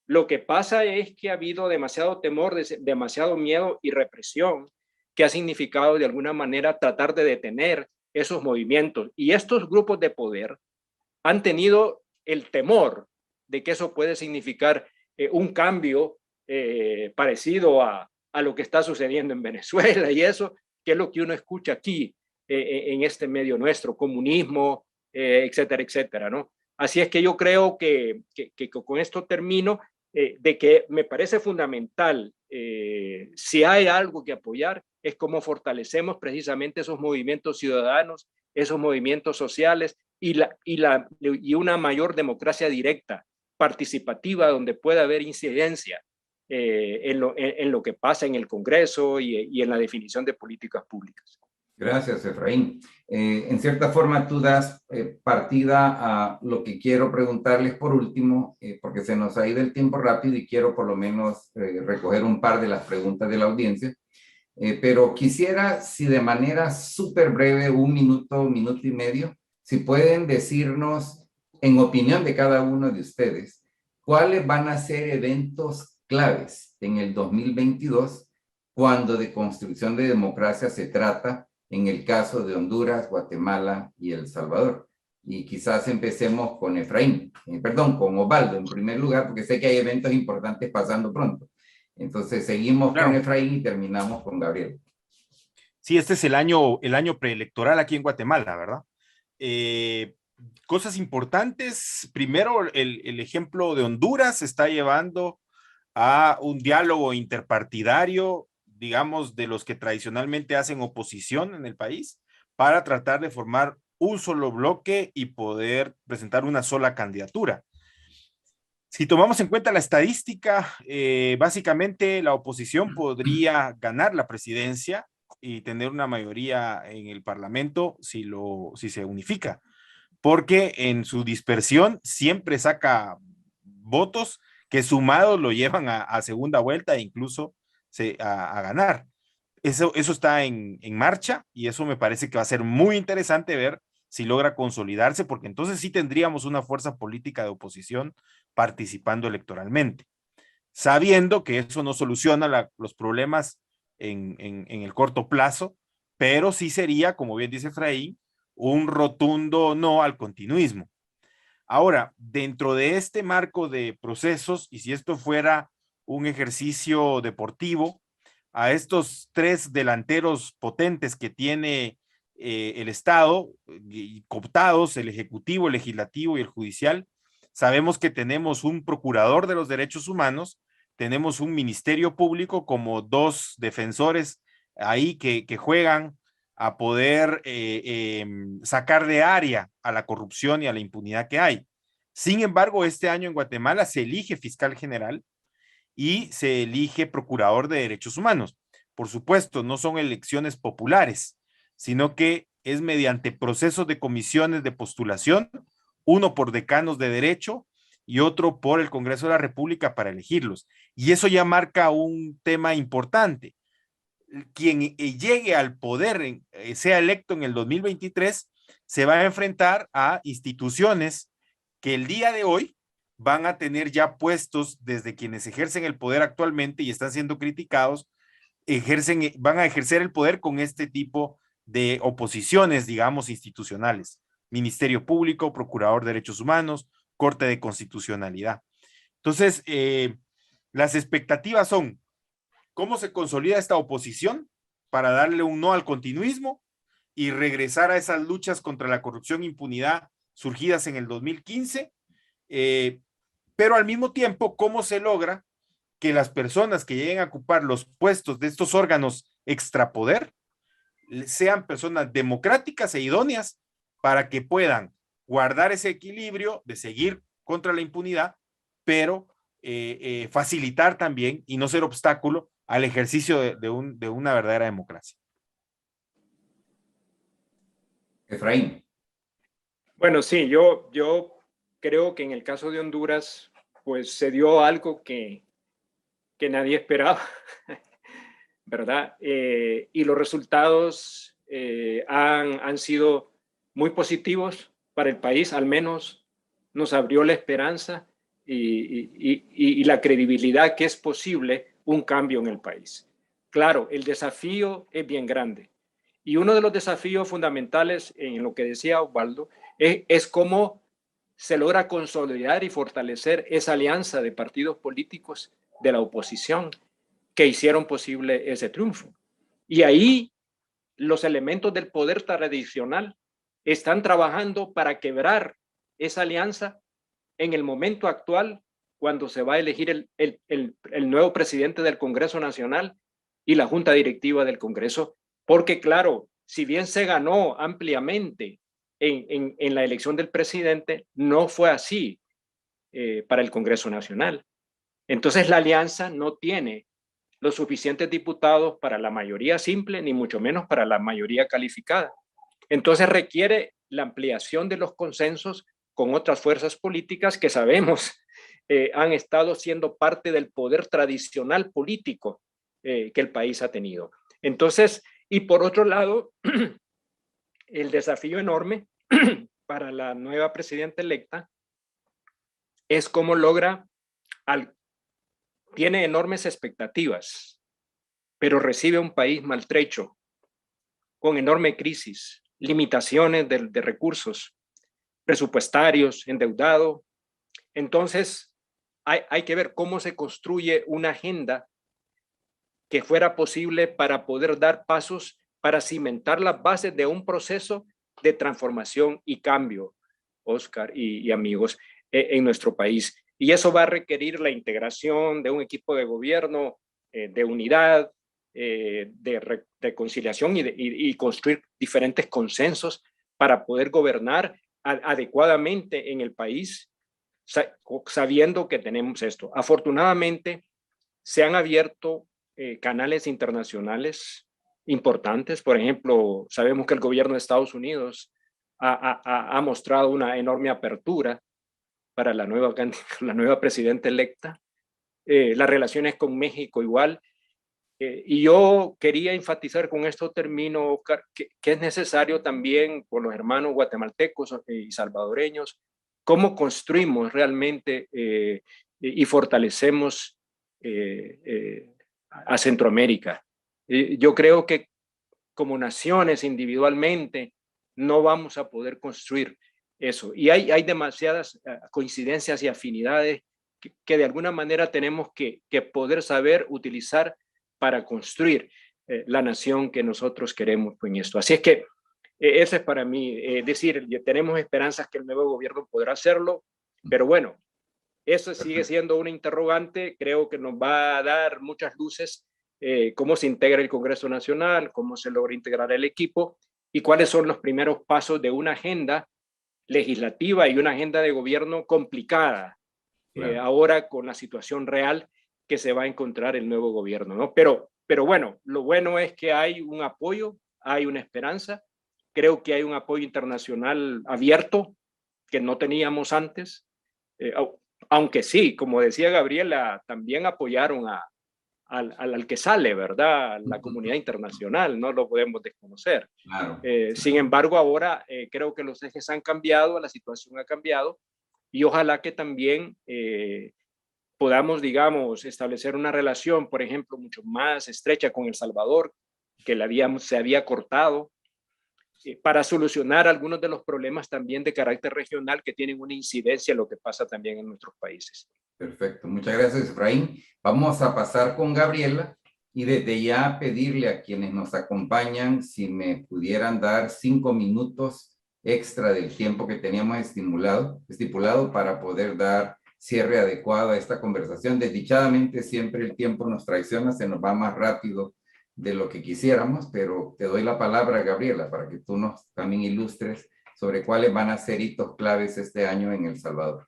[SPEAKER 5] Lo que pasa es que ha habido demasiado temor, demasiado miedo y represión que ha significado de alguna manera tratar de detener esos movimientos. Y estos grupos de poder han tenido el temor de que eso puede significar un cambio parecido a lo que está sucediendo en Venezuela y eso, que es lo que uno escucha aquí en este medio nuestro, comunismo, etcétera, etcétera, ¿no? Así es que yo creo que con esto termino, de que me parece fundamental, si hay algo que apoyar, es cómo fortalecemos precisamente esos movimientos ciudadanos, esos movimientos sociales y una mayor democracia directa, participativa, donde pueda haber incidencia en lo que pasa en el Congreso y en la definición de políticas públicas.
[SPEAKER 1] Gracias, Efraín. En cierta forma, tú das partida a lo que quiero preguntarles por último, porque se nos ha ido el tiempo rápido y quiero por lo menos recoger un par de las preguntas de la audiencia. Pero quisiera, si de manera súper breve, un minuto, minuto y medio, si pueden decirnos, en opinión de cada uno de ustedes, cuáles van a ser eventos claves en el 2022 cuando de construcción de democracia se trata en el caso de Honduras, Guatemala y El Salvador. Y quizás empecemos con Efraín, con Osvaldo en primer lugar, porque sé que hay eventos importantes pasando pronto. Entonces seguimos con Efraín y terminamos con Gabriel.
[SPEAKER 4] Sí, este es el año preelectoral aquí en Guatemala, ¿verdad? Cosas importantes. Primero, el ejemplo de Honduras se está llevando a un diálogo interpartidario, digamos, de los que tradicionalmente hacen oposición en el país, para tratar de formar un solo bloque y poder presentar una sola candidatura. Si tomamos en cuenta la estadística, básicamente la oposición podría ganar la presidencia y tener una mayoría en el Parlamento si se unifica, porque en su dispersión siempre saca votos que sumados lo llevan a segunda vuelta e incluso a ganar. Eso está en marcha y eso me parece que va a ser muy interesante ver si logra consolidarse, porque entonces sí tendríamos una fuerza política de oposición participando electoralmente, sabiendo que eso no soluciona los problemas en el corto plazo, pero sí sería, como bien dice Efraín, un rotundo no al continuismo. Ahora, dentro de este marco de procesos, y si esto fuera un ejercicio deportivo, a estos tres delanteros potentes que tiene el Estado, cooptados, el Ejecutivo, el Legislativo y el Judicial, sabemos que tenemos un procurador de los derechos humanos, tenemos un ministerio público como dos defensores ahí que juegan a poder sacar de área a la corrupción y a la impunidad que hay. Sin embargo, este año en Guatemala se elige fiscal general y se elige procurador de derechos humanos. Por supuesto, no son elecciones populares, sino que es mediante procesos de comisiones de postulación, uno por decanos de derecho y otro por el Congreso de la República para elegirlos. Y eso ya marca un tema importante. Quien llegue al poder, sea electo en el 2023, se va a enfrentar a instituciones que el día de hoy van a tener ya puestos desde quienes ejercen el poder actualmente y están siendo criticados, van a ejercer el poder con este tipo de oposiciones, digamos, institucionales. Ministerio Público, Procurador de Derechos Humanos, Corte de Constitucionalidad. Entonces, las expectativas son cómo se consolida esta oposición para darle un no al continuismo y regresar a esas luchas contra la corrupción e impunidad surgidas en el 2015, pero al mismo tiempo, cómo se logra que las personas que lleguen a ocupar los puestos de estos órganos extrapoder sean personas democráticas e idóneas para que puedan guardar ese equilibrio de seguir contra la impunidad, pero facilitar también y no ser obstáculo al ejercicio de una verdadera democracia.
[SPEAKER 1] Efraín.
[SPEAKER 5] Bueno, sí, yo creo que en el caso de Honduras, pues se dio algo que nadie esperaba, ¿verdad? Y los resultados han sido muy positivos para el país, al menos nos abrió la esperanza y la credibilidad que es posible un cambio en el país. Claro, el desafío es bien grande. Y uno de los desafíos fundamentales en lo que decía Osvaldo es cómo se logra consolidar y fortalecer esa alianza de partidos políticos de la oposición que hicieron posible ese triunfo. Y ahí los elementos del poder tradicional están trabajando para quebrar esa alianza en el momento actual, cuando se va a elegir el nuevo presidente del Congreso Nacional y la Junta Directiva del Congreso, porque claro, si bien se ganó ampliamente en la elección del presidente, no fue así para el Congreso Nacional. Entonces la alianza no tiene los suficientes diputados para la mayoría simple, ni mucho menos para la mayoría calificada. Entonces requiere la ampliación de los consensos con otras fuerzas políticas que sabemos han estado siendo parte del poder tradicional político que el país ha tenido. Entonces, y por otro lado, el desafío enorme para la nueva presidenta electa es cómo logra, tiene enormes expectativas, pero recibe un país maltrecho, con enorme crisis, limitaciones de recursos presupuestarios, endeudado. Entonces, hay que ver cómo se construye una agenda que fuera posible para poder dar pasos para cimentar las bases de un proceso de transformación y cambio, Oscar y amigos, en nuestro país. Y eso va a requerir la integración de un equipo de gobierno, de unidad, de reconciliación y construir diferentes consensos para poder gobernar adecuadamente en el país, sabiendo que tenemos esto. Afortunadamente, se han abierto canales internacionales importantes. Por ejemplo, sabemos que el gobierno de Estados Unidos ha mostrado una enorme apertura para la nueva presidenta electa. Las relaciones con México igual. Y yo quería enfatizar, con esto termino, Oscar, que es necesario también por los hermanos guatemaltecos y salvadoreños, cómo construimos realmente y fortalecemos a Centroamérica. Yo creo que como naciones individualmente no vamos a poder construir eso. Y hay demasiadas coincidencias y afinidades que de alguna manera tenemos que poder saber utilizar para construir la nación que nosotros queremos con esto. Así es que eso es para mí, decir, tenemos esperanzas que el nuevo gobierno podrá hacerlo, pero bueno, eso sigue siendo una interrogante, creo que nos va a dar muchas luces, cómo se integra el Congreso Nacional, cómo se logra integrar el equipo y cuáles son los primeros pasos de una agenda legislativa y una agenda de gobierno complicada, claro. Ahora con la situación real que se va a encontrar el nuevo gobierno, ¿no? Pero bueno, lo bueno es que hay un apoyo, hay una esperanza, creo que hay un apoyo internacional abierto que no teníamos antes, aunque sí, como decía Gabriela, también apoyaron al que sale, ¿verdad? La comunidad internacional, no lo podemos desconocer.
[SPEAKER 1] Claro.
[SPEAKER 5] Sin embargo, ahora creo que los ejes han cambiado, la situación ha cambiado y ojalá que también podamos, digamos, establecer una relación, por ejemplo, mucho más estrecha con El Salvador, que se había cortado, para solucionar algunos de los problemas también de carácter regional que tienen una incidencia en lo que pasa también en nuestros países.
[SPEAKER 1] Perfecto, muchas gracias, Efraín. Vamos a pasar con Gabriela y desde ya pedirle a quienes nos acompañan si me pudieran dar 5 minutos extra del tiempo que teníamos estipulado para poder dar cierre adecuado a esta conversación. Desdichadamente siempre el tiempo nos traiciona, se nos va más rápido de lo que quisiéramos, pero te doy la palabra, Gabriela, para que tú nos también ilustres sobre cuáles van a ser hitos claves este año en El Salvador.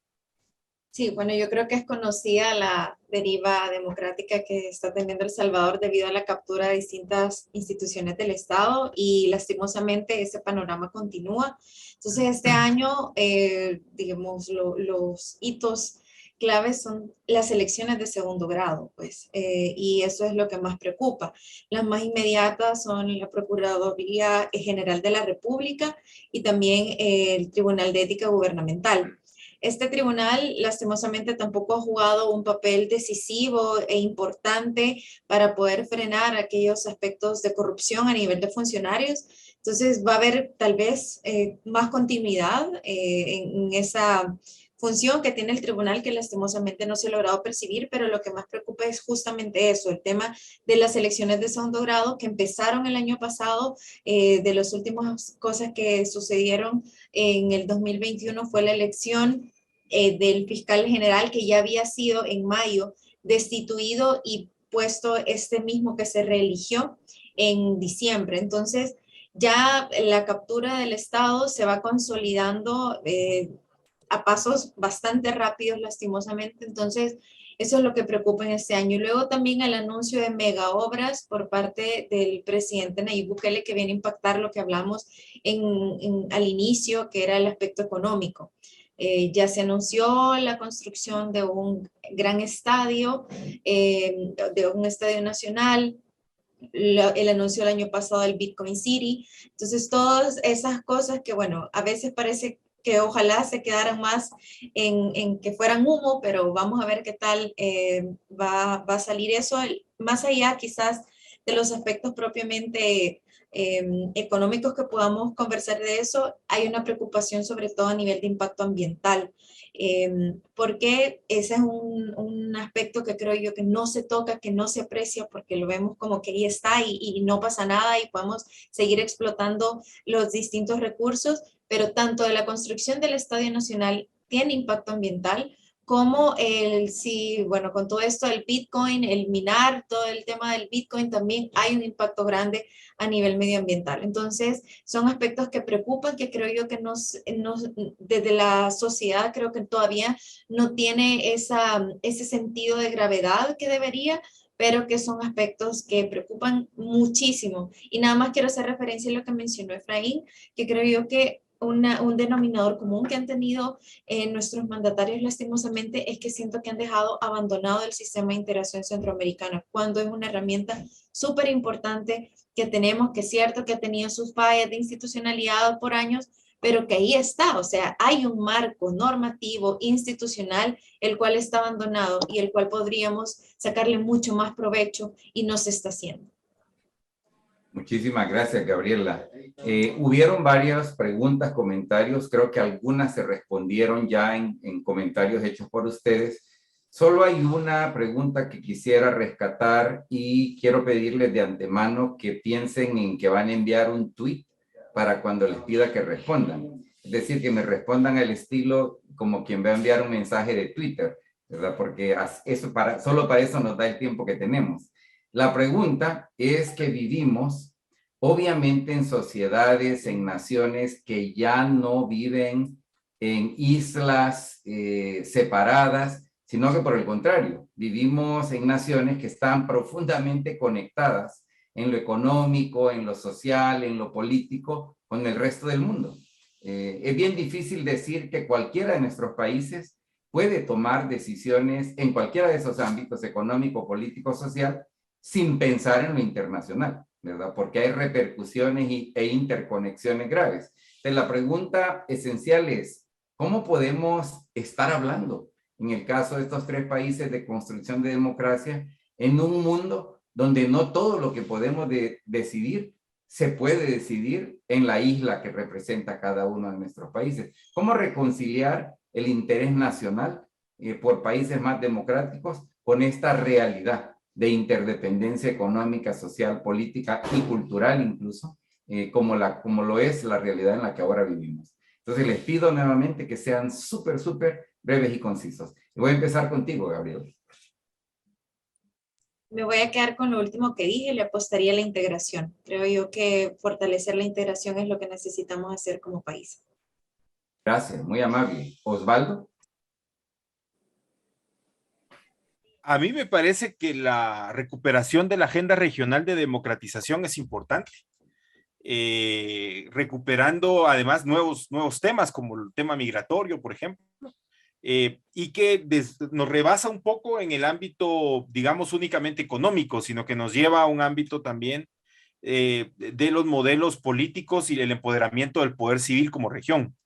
[SPEAKER 3] Sí, bueno, yo creo que es conocida la deriva democrática que está teniendo El Salvador debido a la captura de distintas instituciones del Estado y lastimosamente ese panorama continúa. Entonces este año, digamos, los hitos claves son las elecciones de segundo grado, pues, y eso es lo que más preocupa. Las más inmediatas son la Procuraduría General de la República y también el Tribunal de Ética Gubernamental. Este tribunal, lastimosamente, tampoco ha jugado un papel decisivo e importante para poder frenar aquellos aspectos de corrupción a nivel de funcionarios. Entonces, va a haber tal vez más continuidad en esa función que tiene el tribunal que lastimosamente no se ha logrado percibir, pero lo que más preocupa es justamente eso, el tema de las elecciones de segundo grado que empezaron el año pasado, de las últimas cosas que sucedieron en el 2021 fue la elección del fiscal general que ya había sido en mayo destituido y puesto este mismo que se reeligió en diciembre. Entonces, ya la captura del Estado se va consolidando a pasos bastante rápidos, lastimosamente. Entonces, eso es lo que preocupa en este año. Y luego también el anuncio de mega obras por parte del presidente Nayib Bukele que viene a impactar lo que hablamos al inicio, que era el aspecto económico. Ya se anunció la construcción de un gran estadio, de un estadio nacional, el anuncio el año pasado del Bitcoin City. Entonces, todas esas cosas que, bueno, a veces parece que ojalá se quedaran más en que fueran humo, pero vamos a ver qué tal va a salir eso, más allá quizás de los aspectos propiamente económicos que podamos conversar de eso, hay una preocupación sobre todo a nivel de impacto ambiental, porque ese es un aspecto que creo yo que no se toca, que no se aprecia, porque lo vemos como que ahí está y no pasa nada y podemos seguir explotando los distintos recursos, pero tanto de la construcción del Estadio Nacional tiene impacto ambiental, como bueno, con todo esto del Bitcoin, el minar, todo el tema del Bitcoin, también hay un impacto grande a nivel medioambiental. Entonces, son aspectos que preocupan, que creo yo que desde la sociedad creo que todavía no tiene ese sentido de gravedad que debería, pero que son aspectos que preocupan muchísimo. Y nada más quiero hacer referencia a lo que mencionó Efraín, que creo yo que un denominador común que han tenido nuestros mandatarios lastimosamente es que siento que han dejado abandonado el sistema de integración centroamericana, cuando es una herramienta súper importante que tenemos, que es cierto que ha tenido sus fallas de institucionalidad por años, pero que ahí está, o sea, hay un marco normativo, institucional, el cual está abandonado y el cual podríamos sacarle mucho más provecho y no se está haciendo.
[SPEAKER 1] Muchísimas gracias, Gabriela. Hubieron varias preguntas, comentarios, creo que algunas se respondieron ya en comentarios hechos por ustedes. Solo hay una pregunta que quisiera rescatar y quiero pedirles de antemano que piensen en que van a enviar un tweet para cuando les pida que respondan. Es decir, que me respondan al estilo como quien va a enviar un mensaje de Twitter, ¿verdad? Porque eso solo para eso nos da el tiempo que tenemos. La pregunta es que vivimos, obviamente, en sociedades, en naciones que ya no viven en islas separadas, sino que por el contrario, vivimos en naciones que están profundamente conectadas en lo económico, en lo social, en lo político, con el resto del mundo. Es bien difícil decir que cualquiera de nuestros países puede tomar decisiones en cualquiera de esos ámbitos económico, político, social, sin pensar en lo internacional, ¿verdad? Porque hay repercusiones e interconexiones graves. Entonces, la pregunta esencial es, ¿cómo podemos estar hablando, en el caso de estos 3 países de construcción de democracia, en un mundo donde no todo lo que podemos decidir se puede decidir en la isla que representa cada uno de nuestros países? ¿Cómo reconciliar el interés nacional por países más democráticos con esta realidad de interdependencia económica, social, política y cultural incluso, como lo es la realidad en la que ahora vivimos? Entonces les pido nuevamente que sean súper breves y concisos. Y voy a empezar contigo, Gabriel.
[SPEAKER 3] Me voy a quedar con lo último que dije, le apostaría a la integración. Creo yo que fortalecer la integración es lo que necesitamos hacer como país.
[SPEAKER 1] Gracias, muy amable. Osvaldo.
[SPEAKER 4] A mí me parece que la recuperación de la agenda regional de democratización es importante. Recuperando además nuevos temas como el tema migratorio, por ejemplo, y que nos rebasa un poco en el ámbito, digamos, únicamente económico, sino que nos lleva a un ámbito también de los modelos políticos y el empoderamiento del poder civil como región,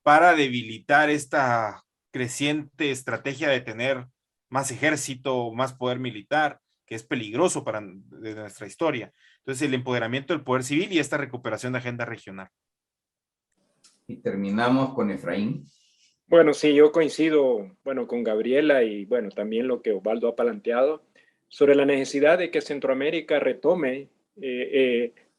[SPEAKER 4] para debilitar esta creciente estrategia de tener más ejército, más poder militar, que es peligroso para nuestra historia. Entonces, el empoderamiento del poder civil y esta recuperación de agenda regional.
[SPEAKER 1] Y terminamos con Efraín.
[SPEAKER 5] Bueno, sí, yo coincido, bueno, con Gabriela y, bueno, también lo que Osvaldo ha planteado sobre la necesidad de que Centroamérica retome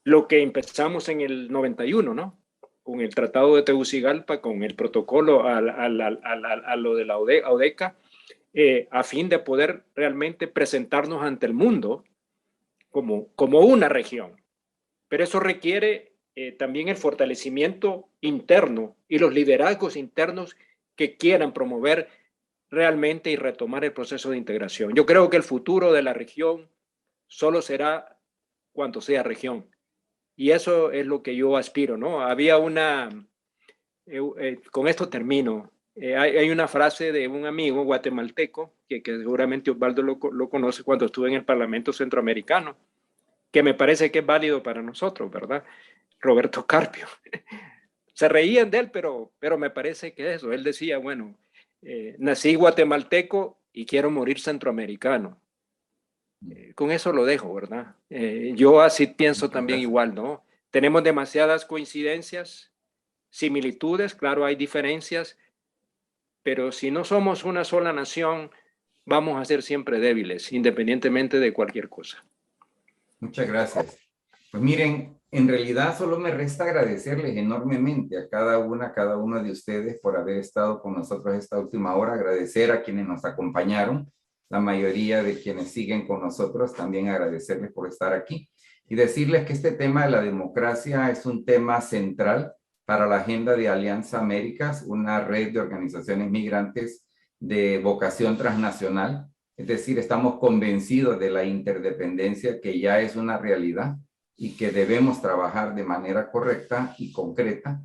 [SPEAKER 5] lo que empezamos en el 91, ¿no? Con el Tratado de Tegucigalpa, con el protocolo a lo de la ODECA, a fin de poder realmente presentarnos ante el mundo como una región. Pero eso requiere también el fortalecimiento interno y los liderazgos internos que quieran promover realmente y retomar el proceso de integración. Yo creo que el futuro de la región solo será cuando sea región. Y eso es lo que yo aspiro, ¿no? Había con esto termino, hay una frase de un amigo guatemalteco, que seguramente Osvaldo lo conoce cuando estuvo en el Parlamento Centroamericano, que me parece que es válido para nosotros, ¿verdad? Roberto Carpio. Se reían de él, pero me parece que eso. Él decía, bueno, nací guatemalteco y quiero morir centroamericano. Con eso lo dejo, ¿verdad? Yo así pienso también igual, ¿no? Tenemos demasiadas coincidencias, similitudes, claro, hay diferencias, pero si no somos una sola nación, vamos a ser siempre débiles, independientemente de cualquier cosa.
[SPEAKER 1] Muchas gracias. Pues miren, en realidad solo me resta agradecerles enormemente a cada uno de ustedes por haber estado con nosotros esta última hora, agradecer a quienes nos acompañaron, la mayoría de quienes siguen con nosotros, también agradecerles por estar aquí y decirles que este tema de la democracia es un tema central para la agenda de Alianza Américas, una red de organizaciones migrantes de vocación transnacional. Es decir, estamos convencidos de la interdependencia que ya es una realidad y que debemos trabajar de manera correcta y concreta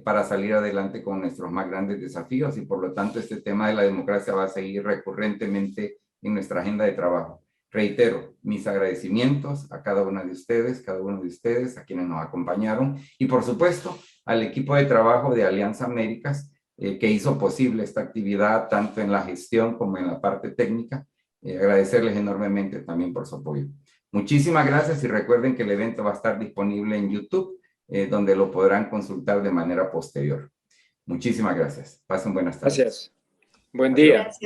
[SPEAKER 1] para salir adelante con nuestros más grandes desafíos, y por lo tanto este tema de la democracia va a seguir recurrentemente en nuestra agenda de trabajo. Reitero mis agradecimientos a cada uno de ustedes, a quienes nos acompañaron, y por supuesto al equipo de trabajo de Alianza Américas, que hizo posible esta actividad tanto en la gestión como en la parte técnica. Agradecerles enormemente también por su apoyo. Muchísimas gracias y recuerden que el evento va a estar disponible en YouTube, donde lo podrán consultar de manera posterior. Muchísimas gracias. Pasen buenas tardes.
[SPEAKER 5] Gracias. Buen día.
[SPEAKER 3] Gracias.